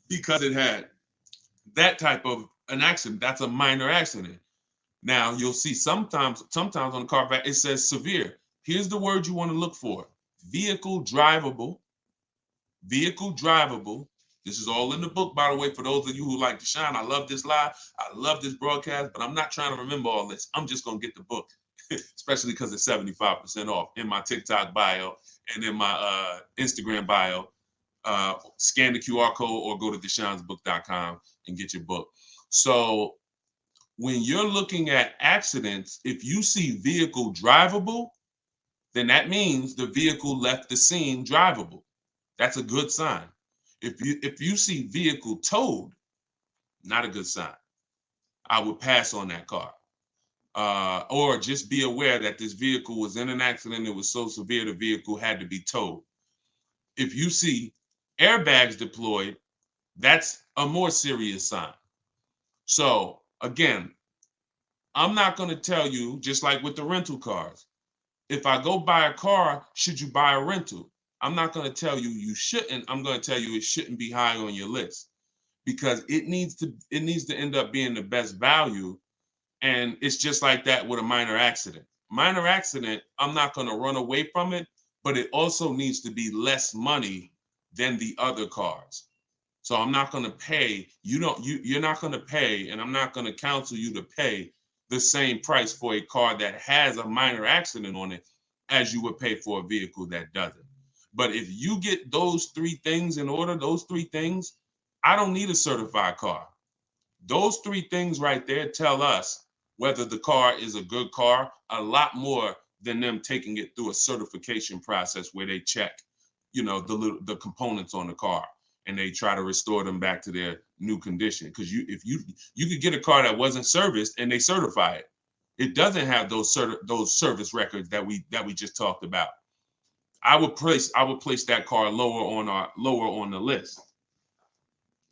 S1: because it had that type of an accident. That's a minor accident. Now you'll see sometimes on the Carfax it says severe. Here's the word you want to look for: vehicle drivable. Vehicle drivable. This is all in the book, by the way, for those of you who like Deshone. I love this live. I love this broadcast, but I'm not trying to remember all this. I'm just going to get the book, especially because it's 75% off in my TikTok bio and in my Instagram bio. Scan the QR code or go to deshonesbook.com and get your book. So when you're looking at accidents, if you see vehicle drivable, then that means the vehicle left the scene drivable. That's a good sign. If you see vehicle towed, not a good sign. I would pass on that car. Or just be aware that this vehicle was in an accident. It was so severe the vehicle had to be towed. If you see airbags deployed, that's a more serious sign. So again, I'm not going to tell you, just like with the rental cars, if I go buy a car, should you buy a rental? I'm not going to tell you you shouldn't. I'm going to tell you it shouldn't be high on your list, because it needs to end up being the best value. And it's just like that with a minor accident. Minor accident, I'm not going to run away from it, but it also needs to be less money than the other cars. So I'm not going to pay, you're not going to pay, and I'm not going to counsel you to pay the same price for a car that has a minor accident on it as you would pay for a vehicle that doesn't. But if you get those three things in order, those three things, I don't need a certified car. Those three things right there tell us whether the car is a good car, a lot more than them taking it through a certification process where they check, the components on the car and they try to restore them back to their new condition. Because if you could get a car that wasn't serviced and they certify it, it doesn't have those service records that we just talked about. I would place that car lower on the list.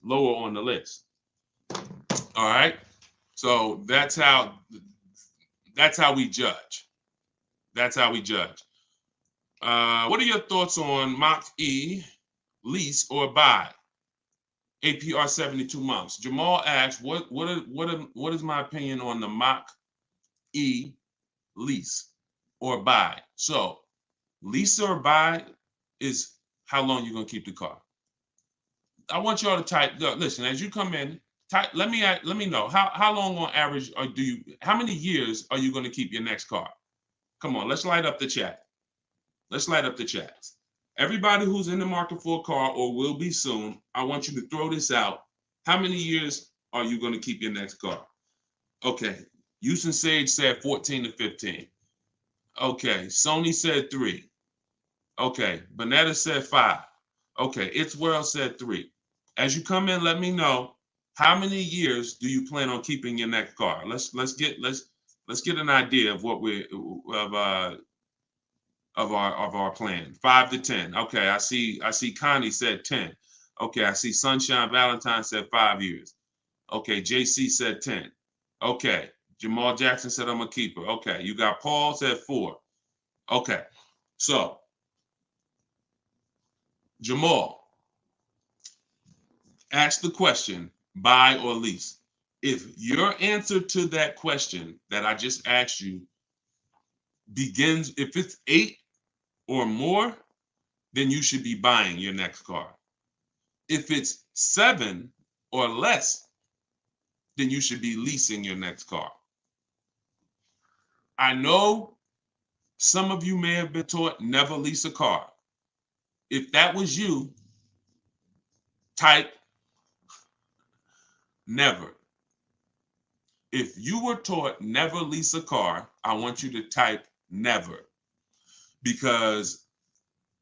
S1: Lower on the list. All right. So that's how we judge. That's how we judge. What are your thoughts on Mach-E, lease or buy? APR 72 months. Jamal asks, what is my opinion on the Mach-E, lease or buy? So lease or buy is how long you're gonna keep the car. I want y'all to type. Listen, as you come in, type. Let me know how long on average how many years are you gonna keep your next car? Come on, let's light up the chat. Let's light up the chats. Everybody who's in the market for a car or will be soon, I want you to throw this out. How many years are you gonna keep your next car? Okay, Houston Sage said 14 to 15. Okay, Sony said 3. Okay, Bonetta said 5. Okay, It's World said 3. As you come in, let me know how many years do you plan on keeping your next car. Let's get an idea of what we of our plan. 5 to 10. Okay, I see Connie said 10. Okay, I see Sunshine Valentine said 5 years. Okay, JC said 10. Okay, Jamal Jackson said I'm a keeper. Okay, you got Paul said 4. Okay, so Jamal, ask the question, buy or lease. If your answer to that question that I just asked you begins, if it's 8 or more, then you should be buying your next car. If it's 7 or less, then you should be leasing your next car. I know some of you may have been taught never lease a car. If that was you, type never. If you were taught never lease a car, I want you to type never, because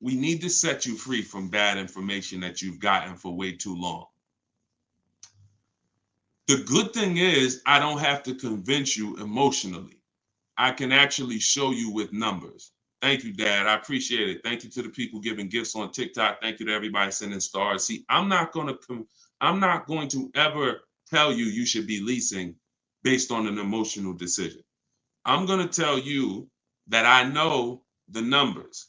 S1: we need to set you free from bad information that you've gotten for way too long. The good thing is I don't have to convince you emotionally. I can actually show you with numbers. Thank you, Dad. I appreciate it. Thank you to the people giving gifts on TikTok. Thank you to everybody sending stars. See, I'm not going to ever tell you you should be leasing based on an emotional decision. I'm going to tell you that I know the numbers.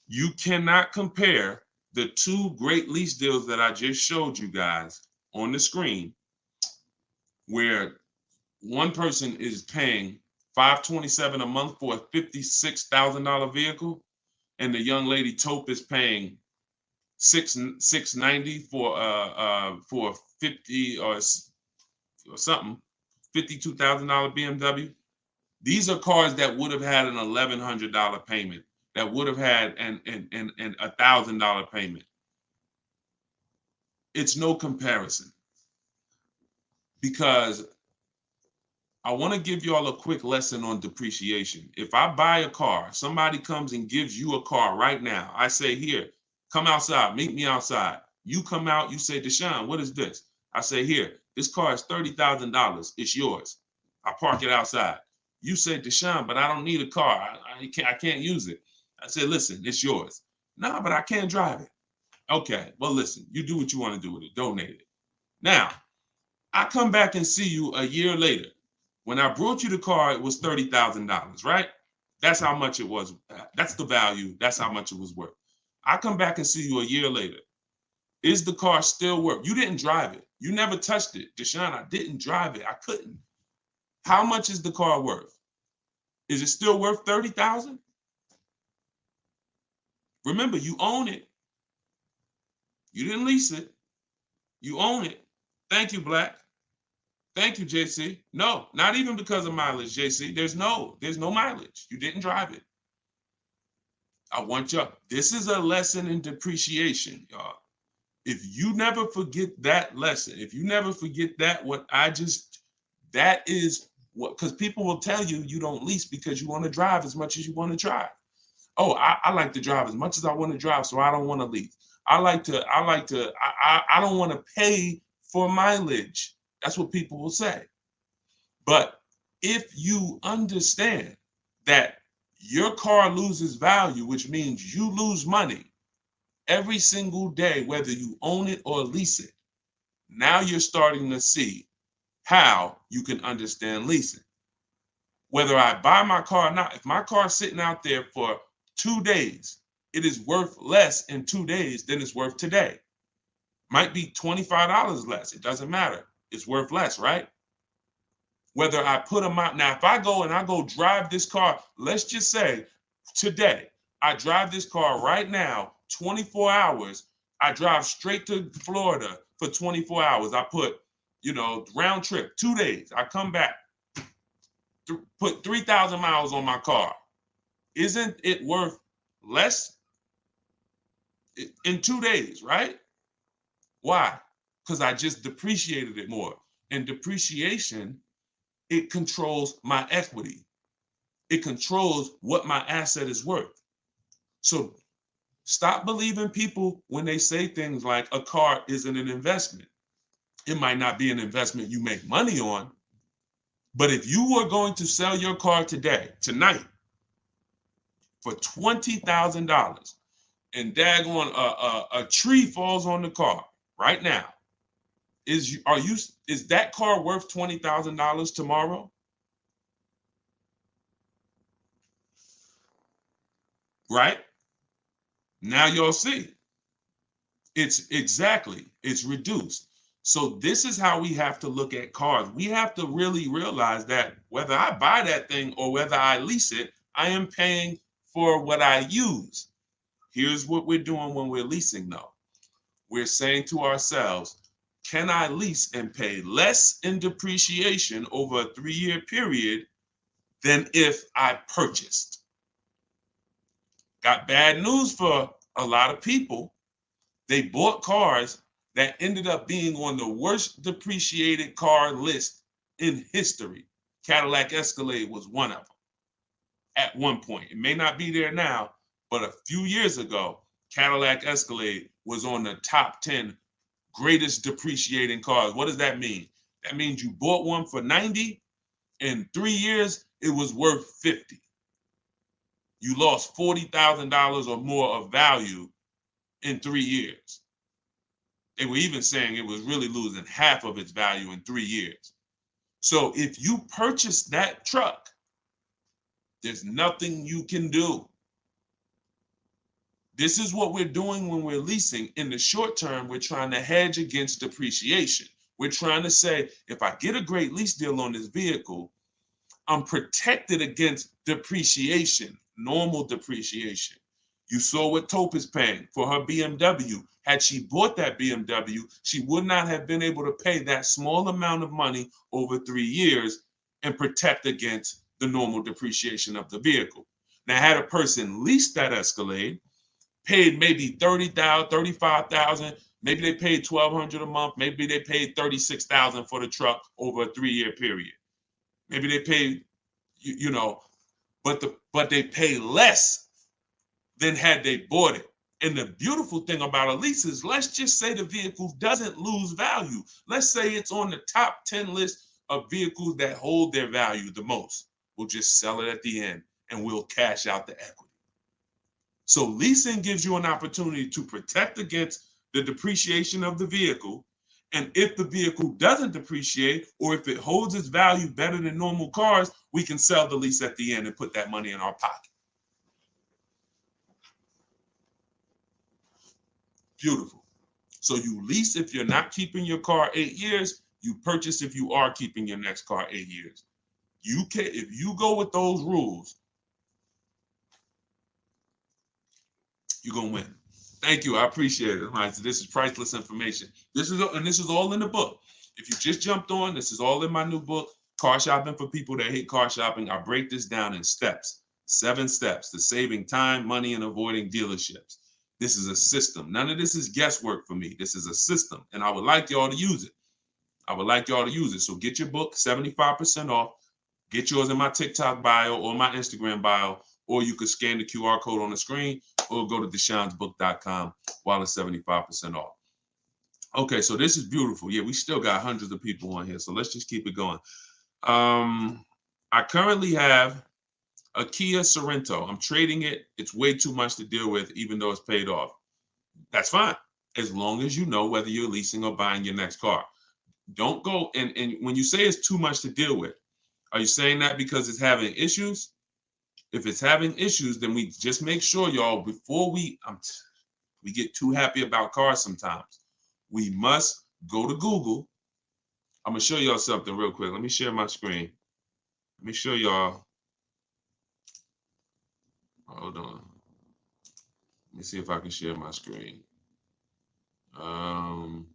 S1: You cannot compare the 2 great lease deals that I just showed you guys on the screen, where one person is paying $527 a month for a $56,000 vehicle, and the young lady Taupe is paying $690 for 50 or something, $52,000 BMW. These are cars that would have had an $1,100 payment, that would have had an $1,000 payment. It's no comparison, because I want to give you all a quick lesson on depreciation. If I buy a car, somebody comes and gives you a car right now. I say, here, come outside, meet me outside. You come out, you say, Deshone, what is this? I say, here, this car is $30,000. It's yours. I park it outside. You say, Deshone, but I don't need a car. I can't use it. I said, listen, it's yours. No, but I can't drive it. Okay, well, listen, you do what you want to do with it. Donate it. Now, I come back and see you a year later. When I brought you the car, it was $30,000, right? That's how much it was. That's the value. That's how much it was worth. I come back and see you a year later. Is the car still worth? You didn't drive it. You never touched it. Deshone, I didn't drive it. I couldn't. How much is the car worth? Is it still worth $30,000? Remember, you own it. You didn't lease it. You own it. Thank you, Black. Thank you, JC. No, not even because of mileage, JC. There's no mileage. You didn't drive it. I want you. This is a lesson in depreciation, y'all. If you never forget that lesson, if you never forget that, that is what, because people will tell you you don't lease because you want to drive as much as you want to drive. Oh, I like to drive as much as I want to drive, so I don't want to lease. I don't want to pay for mileage. That's what people will say. But if you understand that your car loses value, which means you lose money every single day, whether you own it or lease it, now you're starting to see how you can understand leasing. Whether I buy my car or not, if my car's sitting out there for 2 days, it is worth less in 2 days than it's worth today. Might be $25 less. It doesn't matter. It's worth less, right? Whether I put them out. Now, if I go drive this car, let's just say today, I drive this car right now, 24 hours. I drive straight to Florida for 24 hours. I put, round trip, 2 days. I come back, put 3,000 miles on my car. Isn't it worth less in 2 days, right? Why? Because I just depreciated it more. And depreciation it controls my equity. It controls what my asset is worth. So stop believing people when they say things like a car isn't an investment. It might not be an investment you make money on, but if you were going to sell your car tonight, for $20,000, and daggone a tree falls on the car right now, is that car worth $20,000 tomorrow? Right? Now you'll see. It's reduced. So this is how we have to look at cars. We have to really realize that whether I buy that thing or whether I lease it, I am paying for what I use. Here's what we're doing when we're leasing, though. We're saying to ourselves, can I lease and pay less in depreciation over a 3-year period than if I purchased? Got bad news for a lot of people. They bought cars that ended up being on the worst depreciated car list in history. Cadillac Escalade was one of them at one point. It may not be there now, but a few years ago, Cadillac Escalade was on the top 10 greatest depreciating cars. What does that mean? That means you bought one for 90, in 3 years, it was worth 50. You lost $40,000 or more of value in 3 years. They were even saying it was really losing half of its value in 3 years. So if you purchase that truck, there's nothing you can do. This is what we're doing when we're leasing. In the short term, we're trying to hedge against depreciation. We're trying to say, if I get a great lease deal on this vehicle, I'm protected against depreciation, normal depreciation. You saw what Taupe is paying for her BMW. Had she bought that BMW, she would not have been able to pay that small amount of money over 3 years and protect against the normal depreciation of the vehicle. Now, had a person leased that Escalade, paid maybe $30,000, $35,000, maybe they paid $1,200 a month, maybe they paid $36,000 for the truck over a 3-year period. Maybe they paid, but they pay less than had they bought it. And the beautiful thing about a lease is, let's just say the vehicle doesn't lose value. Let's say it's on the top 10 list of vehicles that hold their value the most. We'll just sell it at the end and we'll cash out the equity. So leasing gives you an opportunity to protect against the depreciation of the vehicle. And if the vehicle doesn't depreciate, or if it holds its value better than normal cars, we can sell the lease at the end and put that money in our pocket. Beautiful. So you lease if you're not keeping your car 8 years, you purchase if you are keeping your next car 8 years. If you go with those rules, you're gonna win. Thank you. I appreciate it. All right, so this is priceless information. This is all in the book. If you just jumped on, this is all in my new book, Car Shopping for People That Hate Car Shopping. I break this down in steps, 7 steps to saving time, money, and avoiding dealerships. This is a system. None of this is guesswork for me. This is a system, and I would like y'all to use it. So get your book, 75% off. Get yours in my TikTok bio or my Instagram bio, or you could scan the QR code on the screen or go to deshonsbook.com while it's 75% off. Okay, so this is beautiful. Yeah, we still got hundreds of people on here, so let's just keep it going. I currently have a Kia Sorento. I'm trading it. It's way too much to deal with, even though it's paid off. That's fine, as long as you know whether you're leasing or buying your next car. Don't go, and when you say it's too much to deal with, are you saying that because it's having issues? If it's having issues, then we just make sure, y'all, before we get too happy about cars sometimes. We must go to Google. I'm going to show y'all something real quick. Let me share my screen. Let me show y'all. Hold on. Let me see if I can share my screen. All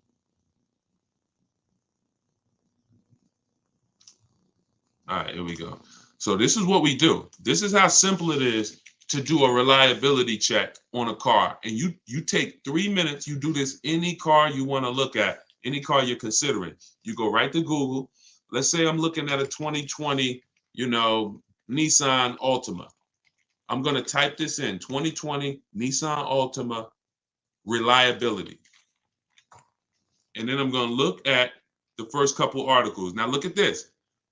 S1: right, here we go. So this is what we do. This is how simple it is to do a reliability check on a car. And you take 3 minutes. You do this any car you want to look at, any car you're considering. You go right to Google, let's say I'm looking at a 2020, Nissan Altima. I'm going to type this in, 2020 Nissan Altima reliability. And then I'm going to look at the first couple articles. Now look at this.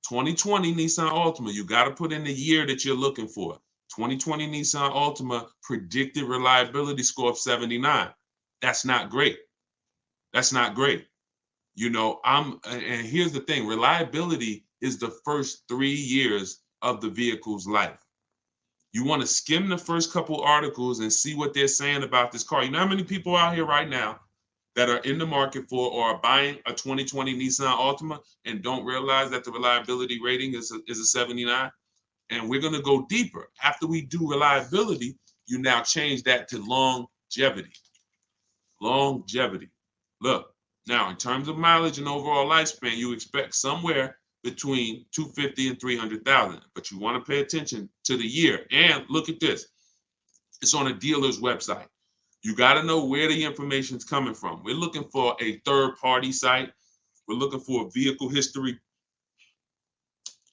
S1: 2020 Nissan Altima. You got to put in the year that you're looking for. 2020 Nissan Altima predicted reliability score of 79. That's not great. That's not great. And here's the thing. Reliability is the first 3 years of the vehicle's life. You want to skim the first couple articles and see what they're saying about this car. You know how many people out here right now that are in the market for or are buying a 2020 Nissan Altima and don't realize that the reliability rating is a 79? And we're going to go deeper. After we do reliability, you now change that to longevity. Longevity. Look, now in terms of mileage and overall lifespan, you expect somewhere between 250 and 300,000, but you want to pay attention to the year. And look at this. It's on a dealer's website. You got to know where the information is coming from. We're looking for a third-party site. We're looking for a vehicle history.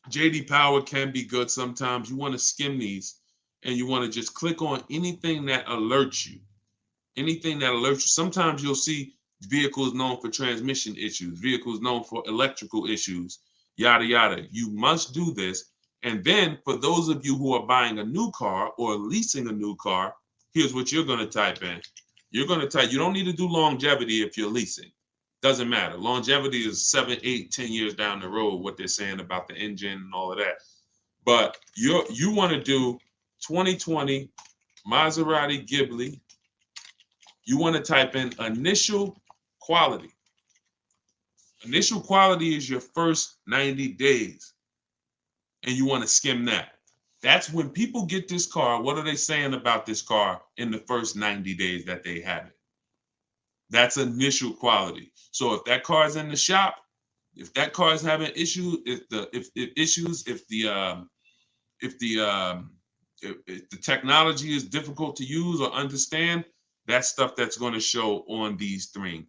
S1: JD Power can be good sometimes. You want to skim these, and you want to just click on anything that alerts you. Anything that alerts you. Sometimes you'll see vehicles known for transmission issues, vehicles known for electrical issues, yada, yada. You must do this. And then for those of you who are buying a new car or leasing a new car, here's what you're going to type in. You're going to type, you don't need to do longevity if you're leasing. Doesn't matter. Longevity is 7, 8, 10 years down the road, what they're saying about the engine and all of that. But you want to do 2020 Maserati Ghibli. You want to type in initial quality. Initial quality is your first 90 days. And you want to skim that. That's when people get this car. What are they saying about this car in the first 90 days that they have it? That's initial quality. So if that car is in the shop, if that car is having issues, if the technology is difficult to use or understand, that's stuff that's going to show on these three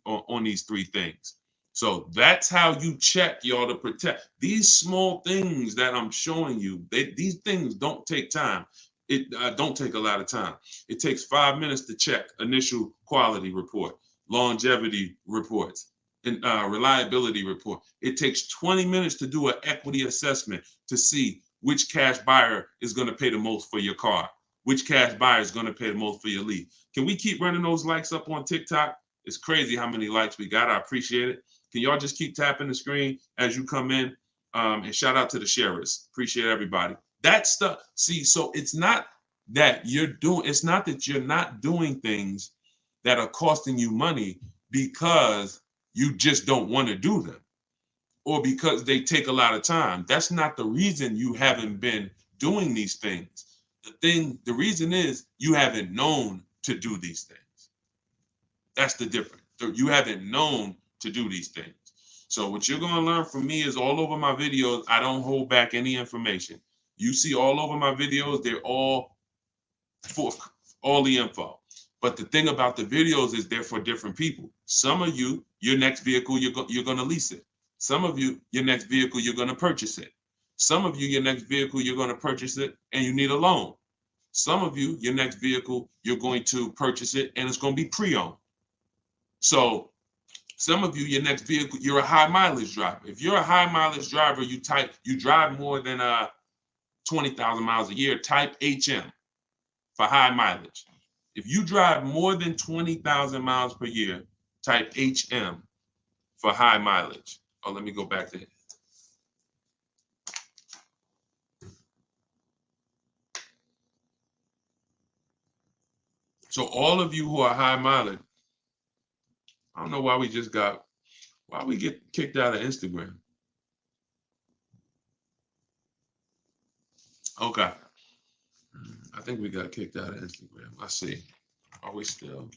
S1: things. So that's how you check, y'all, to protect these small things that I'm showing you. These things don't take time. It don't take a lot of time. It takes 5 minutes to check initial quality report, longevity reports, and reliability report. It takes 20 minutes to do an equity assessment to see which cash buyer is going to pay the most for your car, which cash buyer is going to pay the most for your lease. Can we keep running those likes up on TikTok? It's crazy how many likes we got. I appreciate it. Can y'all just keep tapping the screen as you come in? And shout out to the sharers. Appreciate everybody. That stuff. See, so it's not that you're not doing things that are costing you money because you just don't want to do them or because they take a lot of time. That's not the reason you haven't been doing these things. The reason is you haven't known to do these things. That's the difference. You haven't known to do these things. So what you're going to learn from me is all over my videos, I don't hold back any information. You see all over my videos, they're all for all the info. But the thing about the videos is they're for different people. Some of you, your next vehicle, you're going to lease it. Some of you, your next vehicle, you're going to purchase it. Some of you, your next vehicle, you're going to purchase it and you need a loan. Some of you, your next vehicle, you're going to purchase it and it's going to be pre-owned. So some of you, your next vehicle, you're a high mileage driver. If you're a high mileage driver, you drive more than 20,000 miles a year, type HM for high mileage. If you drive more than 20,000 miles per year, type HM for high mileage. Oh, let me go back to it. So all of you who are high mileage, I don't know why we get kicked out of Instagram. Okay. I think we got kicked out of Instagram. Let's see. Are we still?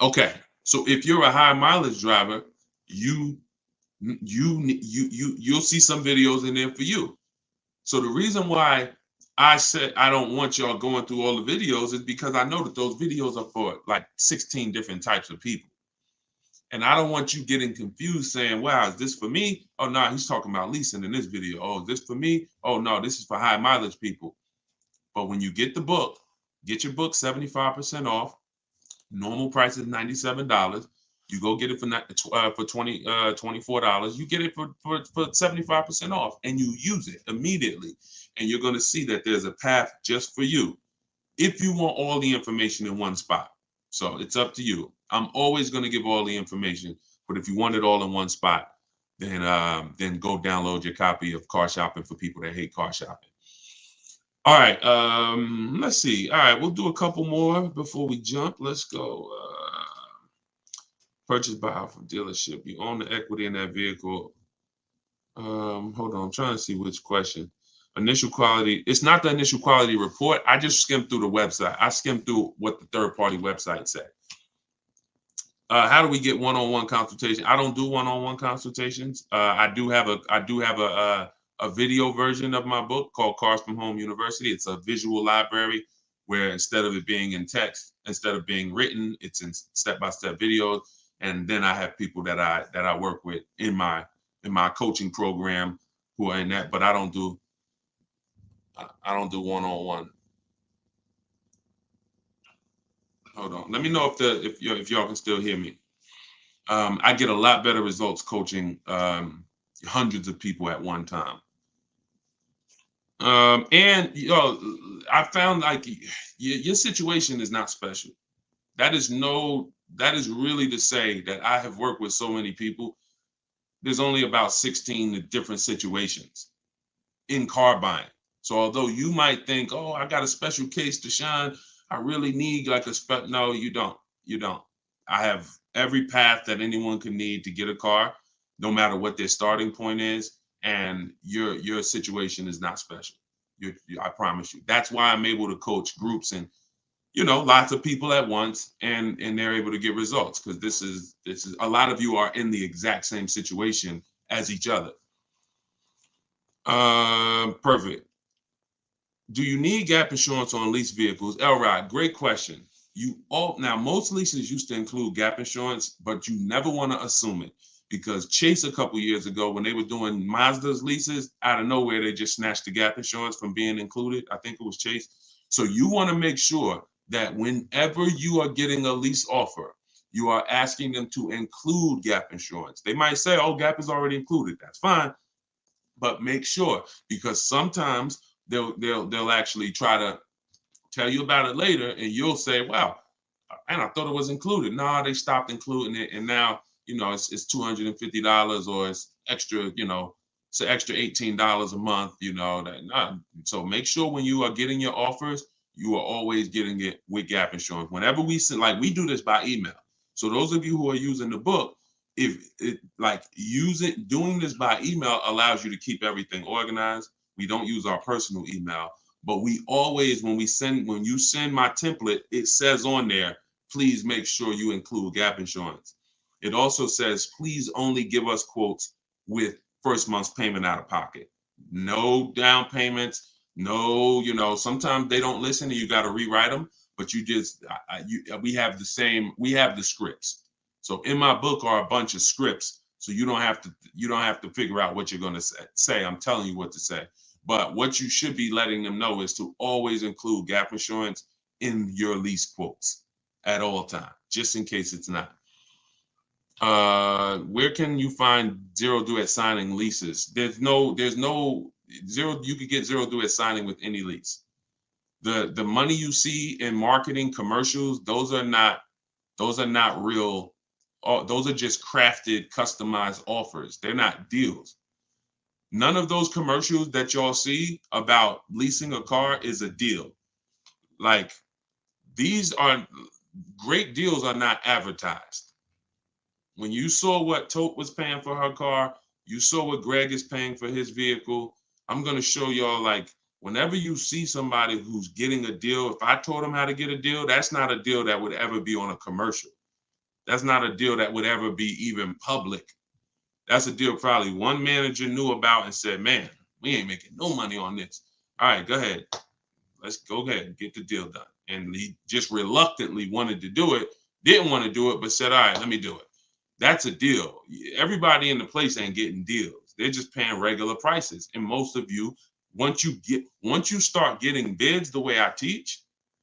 S1: Okay. So if you're a high mileage driver, you'll see some videos in there for you. So the reason why I said I don't want y'all going through all the videos is because I know that those videos are for like 16 different types of people. And I don't want you getting confused saying, wow, is this for me? Oh, no, he's talking about leasing in this video. Oh, is this for me? Oh, no, this is for high mileage people. But when you get the book, get your book 75% off. Normal price is $97. You go get it for $24. You get it for 75% off, and you use it immediately. And you're going to see that there's a path just for you if you want all the information in one spot. So it's up to you. I'm always going to give all the information, but if you want it all in one spot, then go download your copy of Car Shopping for people that hate car shopping. All right, let's see. All right, we'll do a couple more before we jump. Let's go. Purchase by from dealership. You own the equity in that vehicle. Hold on, I'm trying to see which question. Initial quality. It's not the initial quality report. I just skimmed through the website. I skimmed through what the third-party website said. How do we get one-on-one consultation? I don't do one-on-one consultations. I do have a video version of my book called Cars from Home University. It's a visual library where instead of it being in text, instead of being written, it's in step-by-step videos. And then I have people that I work with in my coaching program who are in that, but I don't do one-on-one. Hold on. Let me know if y'all can still hear me. I get a lot better results coaching hundreds of people at one time. And I found like your situation is not special. That is really to say that I have worked with so many people. There's only about 16 different situations in car buying. So although you might think, oh, I got a special case, Deshone, I really need like a no, you don't. You don't. I have every path that anyone can need to get a car, no matter what their starting point is, and your situation is not special. I promise you. That's why I'm able to coach groups and lots of people at once, and they're able to get results because this is a lot of you are in the exact same situation as each other. Perfect. Do you need gap insurance on lease vehicles? Elrod, great question. Now most leases used to include gap insurance, but you never want to assume it because Chase a couple years ago when they were doing Mazda's leases, out of nowhere they just snatched the gap insurance from being included. I think it was Chase. So you want to make sure that whenever you are getting a lease offer, you are asking them to include gap insurance. They might say, "Oh, gap is already included." That's fine, but make sure because sometimes they'll actually try to tell you about it later, and you'll say, "Wow, and I thought it was included." No, they stopped including it, and now it's $250 or it's extra. It's an extra $18 a month. So make sure when you are getting your offers, you are always getting it with gap insurance. Whenever we send, like we do this by email. So those of you who are using the book, doing this by email allows you to keep everything organized. We don't use our personal email. But we always, when you send my template, it says on there, please make sure you include gap insurance. It also says, please only give us quotes with first month's payment out of pocket. No down payments, no, sometimes they don't listen and you got to rewrite them, but we have the scripts. So in my book are a bunch of scripts. So you don't have to figure out what you're going to say. I'm telling you what to say. But what you should be letting them know is to always include gap insurance in your lease quotes at all times, just in case it's not. Where can you find zero due at signing leases? There's no zero. You could get zero due at signing with any lease. The money you see in marketing commercials, those are not real. Those are just crafted, customized offers. They're not deals. None of those commercials that y'all see about leasing a car is a deal. Like these are great deals are not advertised. When you saw what Tote was paying for her car, you saw what Greg is paying for his vehicle. I'm going to show y'all, like, whenever you see somebody who's getting a deal, if I told them how to get a deal, that's not a deal that would ever be on a commercial. That's not a deal that would ever be even public. That's a deal probably one manager knew about and said, man, we ain't making no money on this. All right, go ahead. Let's go ahead and get the deal done. And he just reluctantly wanted to do it, didn't want to do it, but said, all right, let me do it. That's a deal. Everybody in the place ain't getting deals. They're just paying regular prices. And most of you, once you start getting bids the way I teach,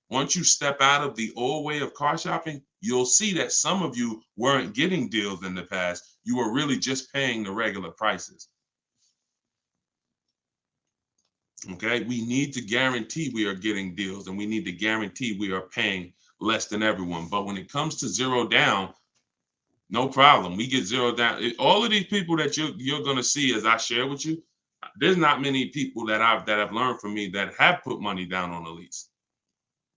S1: once you step out of the old way of car shopping, you'll see that some of you weren't getting deals in the past. You were really just paying the regular prices. Okay, we need to guarantee we are getting deals, and we need to guarantee we are paying less than everyone. But when it comes to zero down, no problem. We get zero down. All of these people that you're gonna see as I share with you, there's not many people that have learned from me that have put money down on a lease.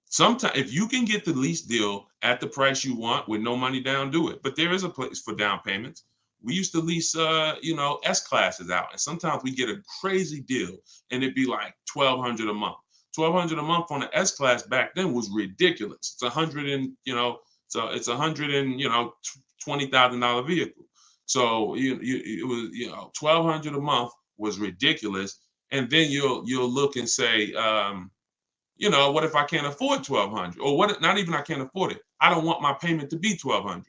S1: Sometimes if you can get the lease deal at the price you want with no money down, do it. But there is a place for down payments. We used to lease S classes out, and sometimes we get a crazy deal, and it'd be like $1,200 a month. $1,200 a month on an S class back then was ridiculous. It's $120,000 vehicle. So it was $1,200 a month was ridiculous. And then you'll look and say, what if I can't afford $1,200? Or what? Not even I can't afford it. I don't want my payment to be $1,200.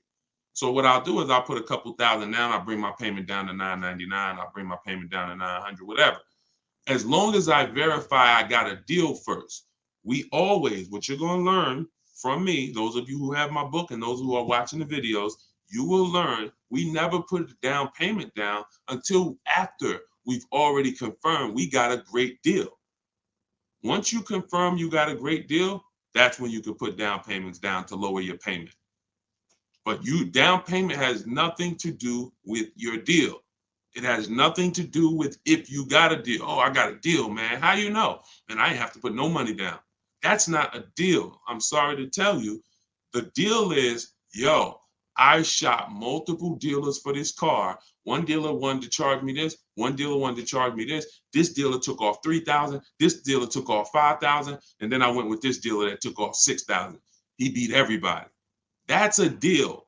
S1: So what I'll do is I'll put a couple thousand down. I'll bring my payment down to $999. I'll bring my payment down to $900, whatever. As long as I verify I got a deal first. What you're going to learn from me, those of you who have my book and those who are watching the videos, you will learn we never put a down payment down until after we've already confirmed we got a great deal. Once you confirm you got a great deal, that's when you can put down payments down to lower your payment. But down payment has nothing to do with your deal. It has nothing to do with if you got a deal. Oh, I got a deal, man. How you know? And I ain't have to put no money down. That's not a deal. I'm sorry to tell you. The deal is, I shot multiple dealers for this car. One dealer wanted to charge me this. One dealer wanted to charge me this. This dealer took off $3,000. This dealer took off $5,000. And then I went with this dealer that took off $6,000. He beat everybody. That's a deal.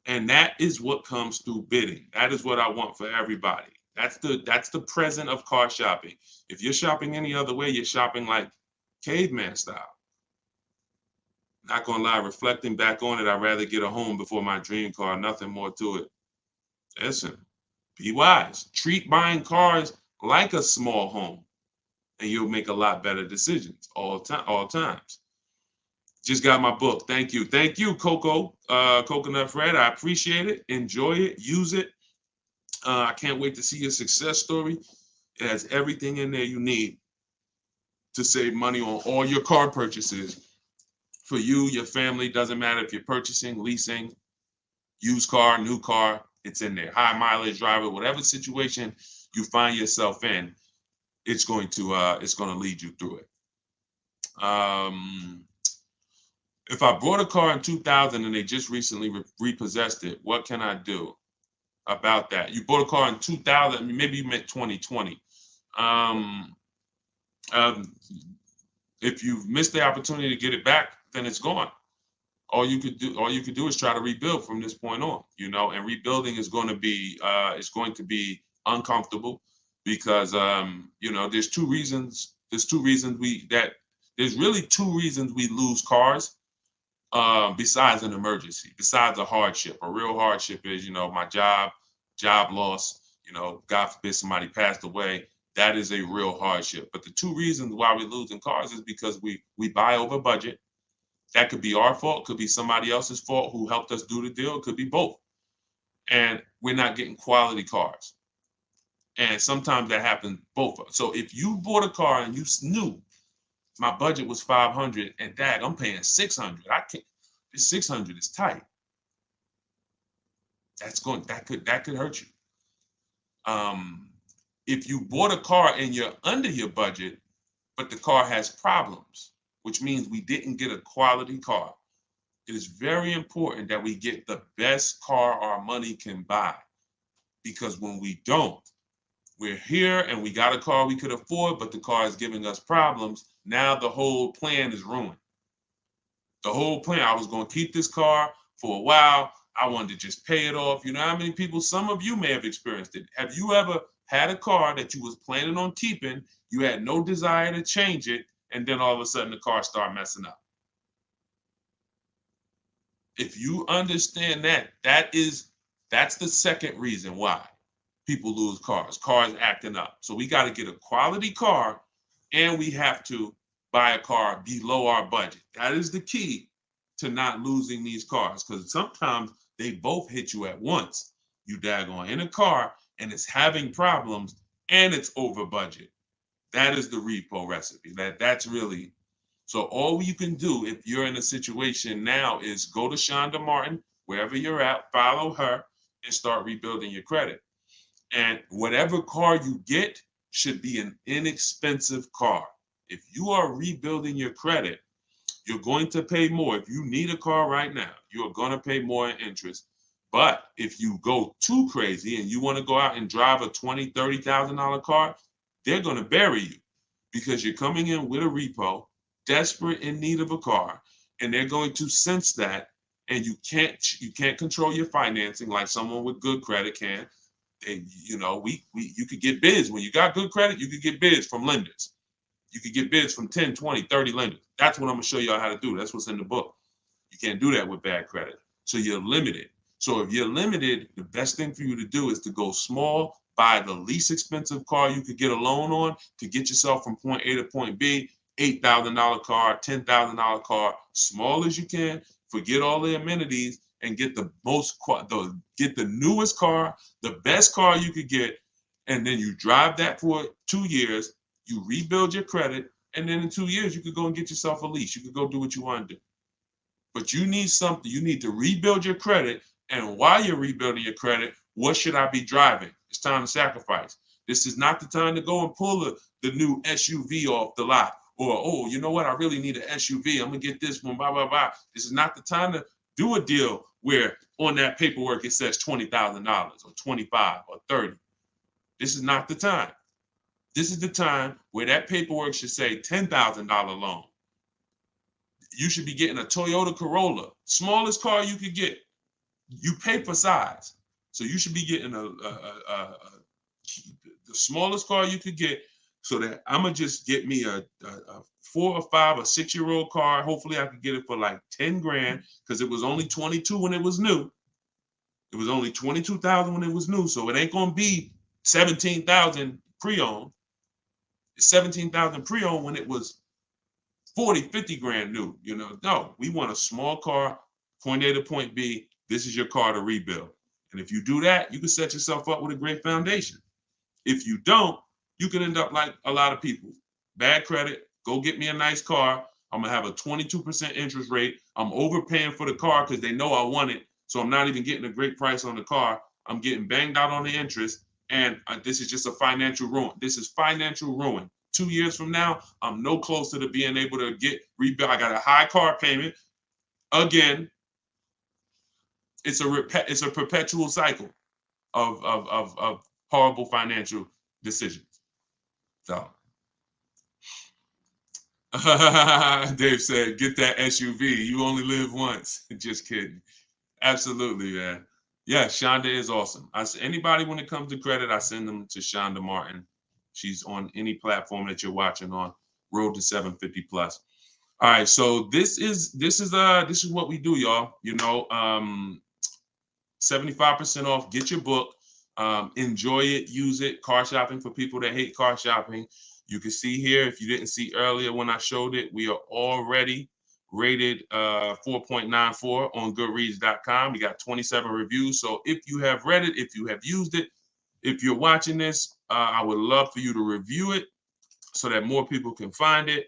S1: And that is what comes through bidding. That is what I want for everybody. That's the present of car shopping. If you're shopping any other way, you're shopping like caveman style. Not gonna lie, reflecting back on it, I'd rather get a home before my dream car. Nothing more to it. Listen, be wise. Treat buying cars like a small home, and you'll make a lot better decisions all times. Just got my book. Thank you, Coco, Coconut Fred. I appreciate it. Enjoy it. Use it. I can't wait to see your success story. It has everything in there you need to save money on all your car purchases. For you, your family, doesn't matter if you're purchasing, leasing, used car, new car, it's in there. High mileage driver, whatever situation you find yourself in, it's going to lead you through it. If I bought a car in 2000 and they just recently repossessed it, what can I do about that? You bought a car in 2000, maybe you meant 2020. If you've missed the opportunity to get it back, then it's gone. All you could do is try to rebuild from this point on, and rebuilding is going to be uncomfortable because there's really two reasons we lose cars besides an emergency, besides a hardship. A real hardship is my job loss, God forbid somebody passed away. That is a real hardship. But the two reasons why we're losing cars is because we buy over budget. That could be our fault, could be somebody else's fault who helped us do the deal, it could be both. And we're not getting quality cars. And sometimes that happens both. So if you bought a car and you knew my budget was 500 and dag, I'm paying 600. This 600 is tight. That could hurt you. If you bought a car and you're under your budget, but the car has problems, which means we didn't get a quality car. It is very important that we get the best car our money can buy. Because when we don't, we're here and we got a car we could afford, but the car is giving us problems. Now the whole plan is ruined. The whole plan, I was going to keep this car for a while. I wanted to just pay it off. You know how many people, some of you may have experienced it. Have you ever had a car that you was planning on keeping, you had no desire to change it, and then all of a sudden the car started messing up? If you understand that, that's the second reason why people lose cars acting up. So we got to get a quality car, and we have to buy a car below our budget. That is the key to not losing these cars, because sometimes they both hit you at once. You daggone in a car and it's having problems and it's over budget. That is the repo recipe. That's really, so all you can do if you're in a situation now is go to Shonda Martin, wherever you're at, follow her, and start rebuilding your credit. And whatever car you get should be an inexpensive car. If you are rebuilding your credit, you're going to pay more. If you need a car right now, you're going to pay more in interest. But if you go too crazy and you want to go out and drive a $20,000, $30,000 car, they're going to bury you, because you're coming in with a repo, desperate in need of a car, and they're going to sense that, and you can't control your financing like someone with good credit can. And you could get bids. When you got good credit, you could get bids from lenders. You could get bids from 10, 20, 30 lenders. That's what I'm going to show y'all how to do. That's what's in the book. You can't do that with bad credit. So you're limited. So if you're limited, the best thing for you to do is to go small, buy the least expensive car you could get a loan on to get yourself from point A to point B, $8,000 car, $10,000 car, small as you can, forget all the amenities, and get get the newest car, the best car you could get, and then you drive that for 2 years, you rebuild your credit, and then in 2 years you could go and get yourself a lease. You could go do what you want to do. But you need something. You need to rebuild your credit. And while you're rebuilding your credit, what should I be driving? It's time to sacrifice. This is not the time to go and pull the new SUV off the lot. Or, oh, you know what? I really need an SUV. I'm going to get this one, blah, blah, blah. This is not the time to do a deal where on that paperwork it says $20,000 or 25 or 30. This is not the time. This is the time where that paperwork should say $10,000 loan. You should be getting a Toyota Corolla, smallest car you could get. You pay for size, so you should be getting the smallest car you could get. So that I'm gonna just get me a 4 or 5 or 6-year-old car. Hopefully, I could get it for like 10 grand, because it was only 22 when it was new. It was only 22,000 when it was new, so it ain't gonna be 17,000 pre-owned. It's 17,000 pre-owned when it was 40, 50 grand new. No, we want a small car, point A to point B. This is your car to rebuild. And if you do that, you can set yourself up with a great foundation. If you don't, you can end up like a lot of people. Bad credit, go get me a nice car. I'm going to have a 22% interest rate. I'm overpaying for the car because they know I want it. So I'm not even getting a great price on the car. I'm getting banged out on the interest. And this is just a financial ruin. This is financial ruin. 2 years from now, I'm no closer to being able to get rebuilt. I got a high car payment. Again, it's a perpetual cycle of horrible financial decisions. So Dave said, get that SUV. You only live once. Just kidding. Absolutely, man. Yeah, Shonda is awesome. Anybody when it comes to credit, I send them to Shonda Martin. She's on any platform that you're watching on. Road to 750 plus. All right, so this is what we do, y'all. 75% off. Get your book. Enjoy it. Use it. Car shopping for people that hate car shopping. You can see here, if you didn't see earlier when I showed it, we are already rated 4.94 on Goodreads.com. We got 27 reviews. So if you have read it, if you have used it, if you're watching this, I would love for you to review it so that more people can find it.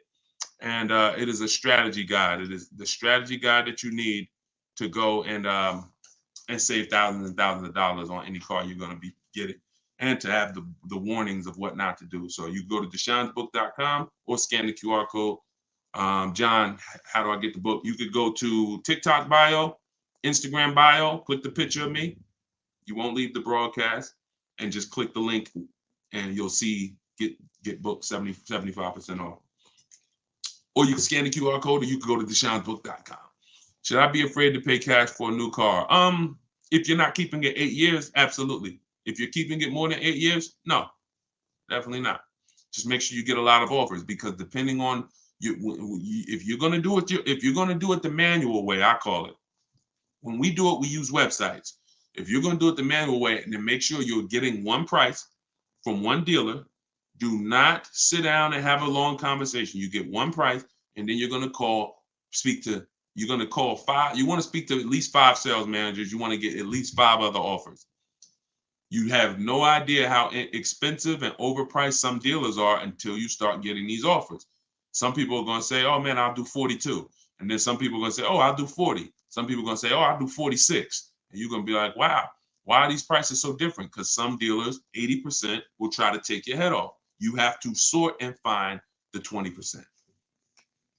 S1: And it is a strategy guide. It is the strategy guide that you need to go and save thousands and thousands of dollars on any car you're going to be getting, and to have the warnings of what not to do. So you go to deshonebook.com or scan the QR code. John, how do I get the book? You could go to TikTok bio, Instagram bio, click the picture of me. You won't leave the broadcast, and just click the link and you'll see get book 75% off. Or you can scan the QR code, or you can go to deshonebook.com. Should I be afraid to pay cash for a new car? If you're not keeping it 8 years, absolutely. If you're keeping it more than 8 years, no, definitely not. Just make sure you get a lot of offers, because depending on if you're going to do it the manual way, I call it, When we do it, we use websites. If you're going to do it the manual way, then make sure you're getting one price from one dealer. Do not sit down and have a long conversation. You get one price, and then you're going to you're going to call five. You want to speak to at least 5 sales managers. You want to get at least 5 other offers. You have no idea how expensive and overpriced some dealers are until you start getting these offers. Some people are going to say, oh man, I'll do 42. And then some people are going to say, oh, I'll do 40. Some people are going to say, oh, I'll do 46. And you're going to be like, wow, why are these prices so different? Because some dealers, 80%, will try to take your head off. You have to sort and find the 20%.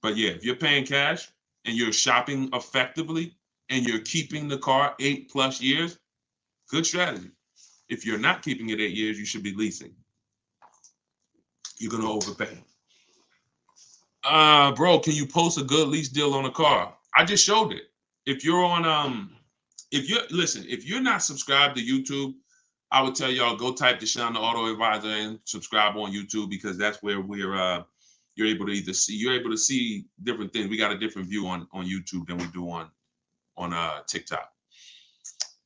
S1: But yeah, if you're paying cash and you're shopping effectively and you're keeping the car 8+ years, good strategy. If you're not keeping it 8 years, you should be leasing. You're going to overpay. Bro, can you post a good lease deal on a car? I just showed it. If you're on, if you're not subscribed to YouTube, I would tell y'all go type Deshone the Auto Advisor and subscribe on YouTube, because that's where you're able to see different things. We got a different view on YouTube than we do on TikTok.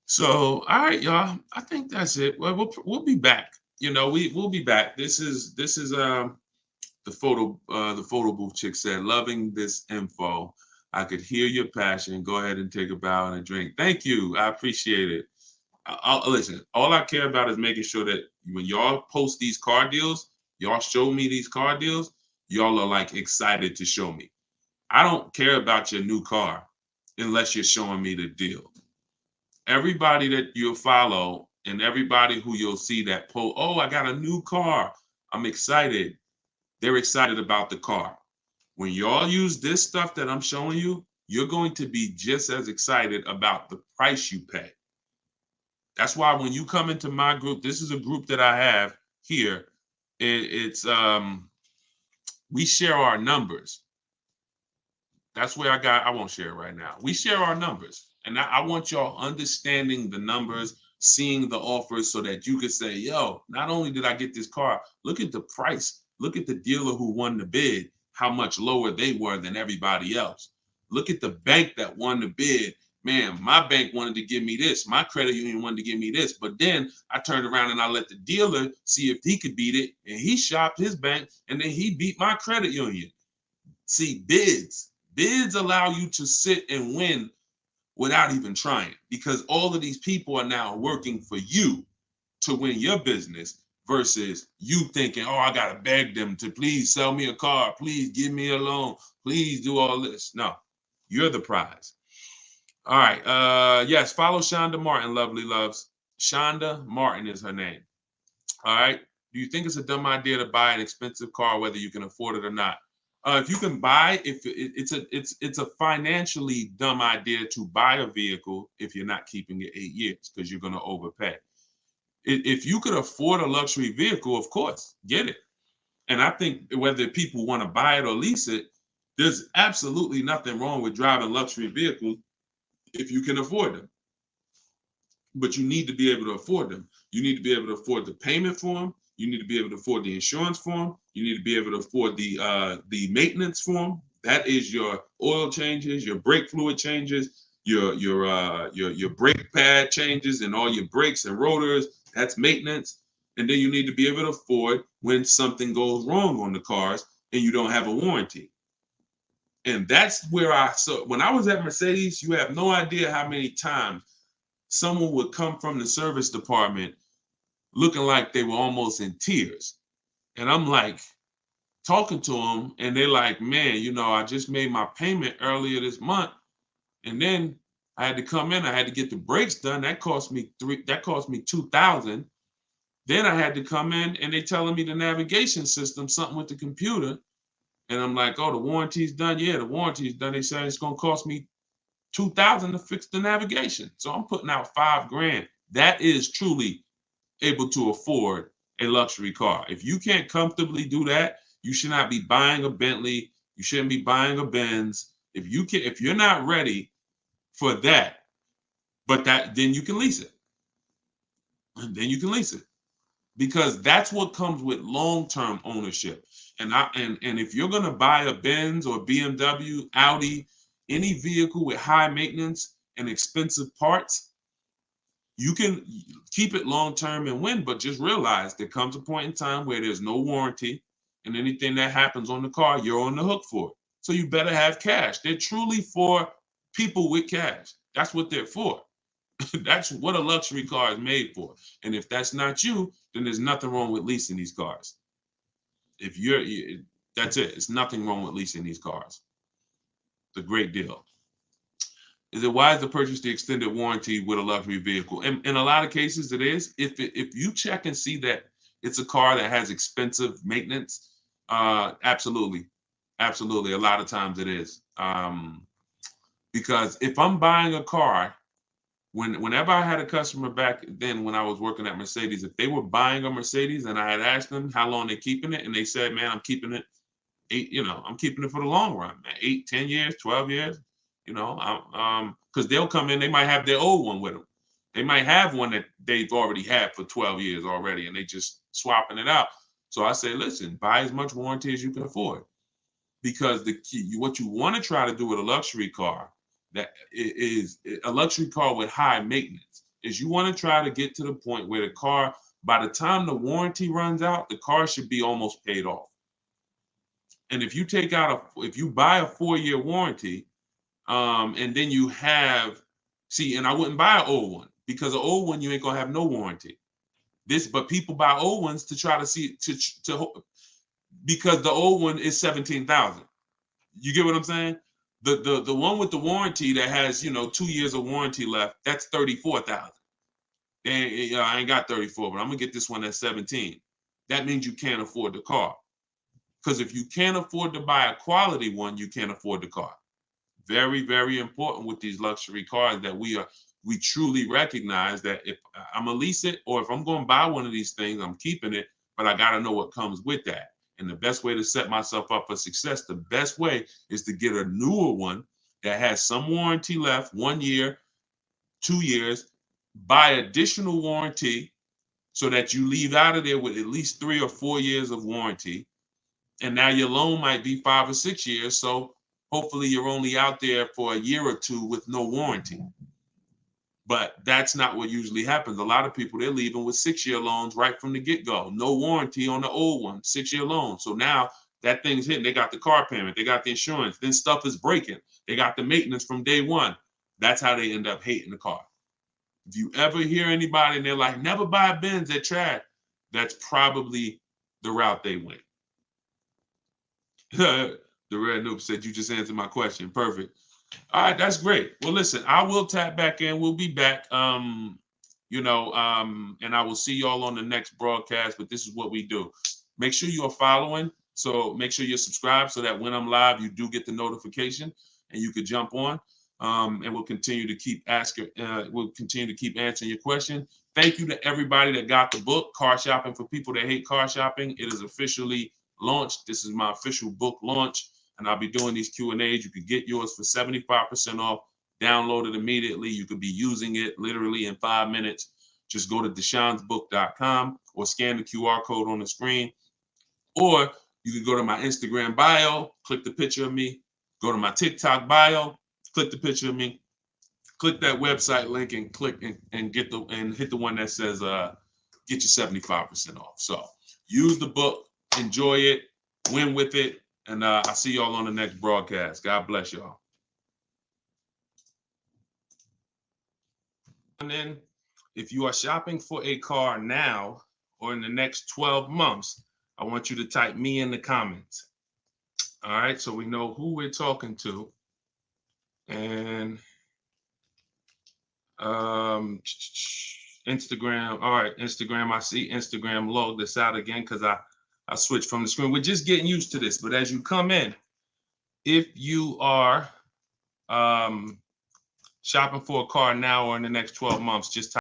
S1: So, all right, y'all. I think that's it. Well, we'll be back. We'll be back. This is the photo booth chick said, loving this info. I could hear your passion. Go ahead and take a bow and a drink. Thank you. I appreciate it. Listen, all I care about is making sure that when y'all post these car deals, y'all show me these car deals, y'all are like excited to show me. I don't care about your new car unless you're showing me the deal. Everybody that you'll follow and everybody who you'll see that post, oh, I got a new car, I'm excited. They're excited about the car. When y'all use this stuff that I'm showing you, you're going to be just as excited about the price you pay. That's why when you come into my group, this is a group that I have here. We share our numbers. That's where I won't share it right now. We share our numbers. And I want y'all understanding the numbers, seeing the offers, so that you can say, yo, not only did I get this car, look at the price. Look at the dealer who won the bid, how much lower they were than everybody else. Look at the bank that won the bid. Man, my bank wanted to give me this. My credit union wanted to give me this. But then I turned around and I let the dealer see if he could beat it. And he shopped his bank, and then he beat my credit union. See, bids allow you to sit and win without even trying, because all of these people are now working for you to win your business, versus you thinking, oh, I got to beg them to please sell me a car. Please give me a loan. Please do all this. No, you're the prize. All right. Yes, follow Shonda Martin, lovely loves. Shonda Martin is her name. All right. Do you think it's a dumb idea to buy an expensive car, whether you can afford it or not? If you can buy, it's a financially dumb idea to buy a vehicle if you're not keeping it 8 years, because you're going to overpay. If you could afford a luxury vehicle, of course, get it. And I think whether people want to buy it or lease it, there's absolutely nothing wrong with driving luxury vehicles if you can afford them. But you need to be able to afford them. You need to be able to afford the payment for them. You need to be able to afford the insurance for them. You need to be able to afford the maintenance for them. That is your oil changes, your brake fluid changes, your brake pad changes, and all your brakes and rotors. That's maintenance. And then you need to be able to afford when something goes wrong on the cars and you don't have a warranty. And that's where when I was at Mercedes, you have no idea how many times someone would come from the service department looking like they were almost in tears. And I'm like talking to them, and they're like, man, I just made my payment earlier this month. And then I had to come in, I had to get the brakes done. That cost me $2,000. Then I had to come in, and they telling me the navigation system, something with the computer. And I'm like, oh, the warranty's done? Yeah, the warranty's done. They said it's going to cost me $2,000 to fix the navigation. So I'm putting out $5,000. That is truly able to afford a luxury car. If you can't comfortably do that, you should not be buying a Bentley. You shouldn't be buying a Benz. If you're not ready for that, then you can lease it. And then you can lease it. Because that's what comes with long-term ownership. And if you're going to buy a Benz or BMW, Audi, any vehicle with high maintenance, and expensive parts, you can keep it long-term and win, but just realize there comes a point in time where there's no warranty, and anything that happens on the car, you're on the hook for it. So you better have cash. They're truly for people with cash. That's what they're for. That's what a luxury car is made for. And if that's not you, then there's nothing wrong with leasing these cars. If that's it. It's nothing wrong with leasing these cars. It's a great deal. Is it wise to purchase the extended warranty with a luxury vehicle? And in a lot of cases, it is. If you check and see that it's a car that has expensive maintenance, absolutely. Absolutely. A lot of times it is. Because if I'm buying a car, whenever I had a customer back then when I was working at Mercedes, if they were buying a Mercedes and I had asked them how long they're keeping it, and they said, man, I'm keeping it I'm keeping it for the long run, man. 8, 10 years, 12 years, because they'll come in, they might have their old one with them. They might have one that they've already had for 12 years already, and they just swapping it out. So I say, listen, buy as much warranty as you can afford, because the key, what you want to try to do with a luxury car, that is a luxury car with high maintenance, is you want to try to get to the point where the car, by the time the warranty runs out, the car should be almost paid off. And if you if you buy a 4-year warranty, and then you have, and I wouldn't buy an old one, because an old one you ain't gonna have no warranty. But people buy old ones to try to see because the old one is 17,000. You get what I'm saying? The one with the warranty that has 2 years of warranty left, that's 34,000. And I ain't got 34, but I'm gonna get this one at 17. That means you can't afford the car. Because if you can't afford to buy a quality one, you can't afford the car. Very, very important with these luxury cars that we truly recognize that if I'm gonna lease it, or if I'm going to buy one of these things, I'm keeping it, but I got to know what comes with that. And the best way to set myself up for success, the best way is to get a newer one that has some warranty left, 1 year, 2 years, buy additional warranty so that you leave out of there with at least 3 or 4 years of warranty. And now your loan might be 5 or 6 years. So hopefully you're only out there for a year or two with no warranty. But that's not what usually happens. A lot of people, they're leaving with 6-year loans right from the get-go. No warranty on the old one, 6-year loan. So now that thing's hitting. They got the car payment. They got the insurance. Then stuff is breaking. They got the maintenance from day one. That's how they end up hating the car. If you ever hear anybody and they're like, never buy a Benz, they're trash, that's probably the route they went. The Red Noob said, you just answered my question. Perfect. All right, that's great. Well, listen, I will tap back in. We'll be back. And I will see y'all on the next broadcast. But this is what we do. Make sure you are following. So make sure you're subscribed so that when I'm live, you do get the notification and you could jump on. And we'll continue to keep answering your question. Thank you to everybody that got the book, Car Shopping for People That Hate Car Shopping. It is officially launched. This is my official book launch, and I'll be doing these Q&As. You can get yours for 75% off. Download it immediately. You could be using it literally in 5 minutes. Just go to deshonesbook.com or scan the QR code on the screen. Or you can go to my Instagram bio, click the picture of me, go to my TikTok bio, click the picture of me, click that website link and click and hit the one that says get you 75% off. So use the book, enjoy it, win with it, and I'll see y'all on the next broadcast. God bless y'all. And then if you are shopping for a car now or in the next 12 months, I want you to type me in the comments. All right, so we know who we're talking to. And Instagram. All right, Instagram. I see Instagram log this out again because I switched from the screen. We're just getting used to this. But as you come in, if you are shopping for a car now or in the next 12 months, just type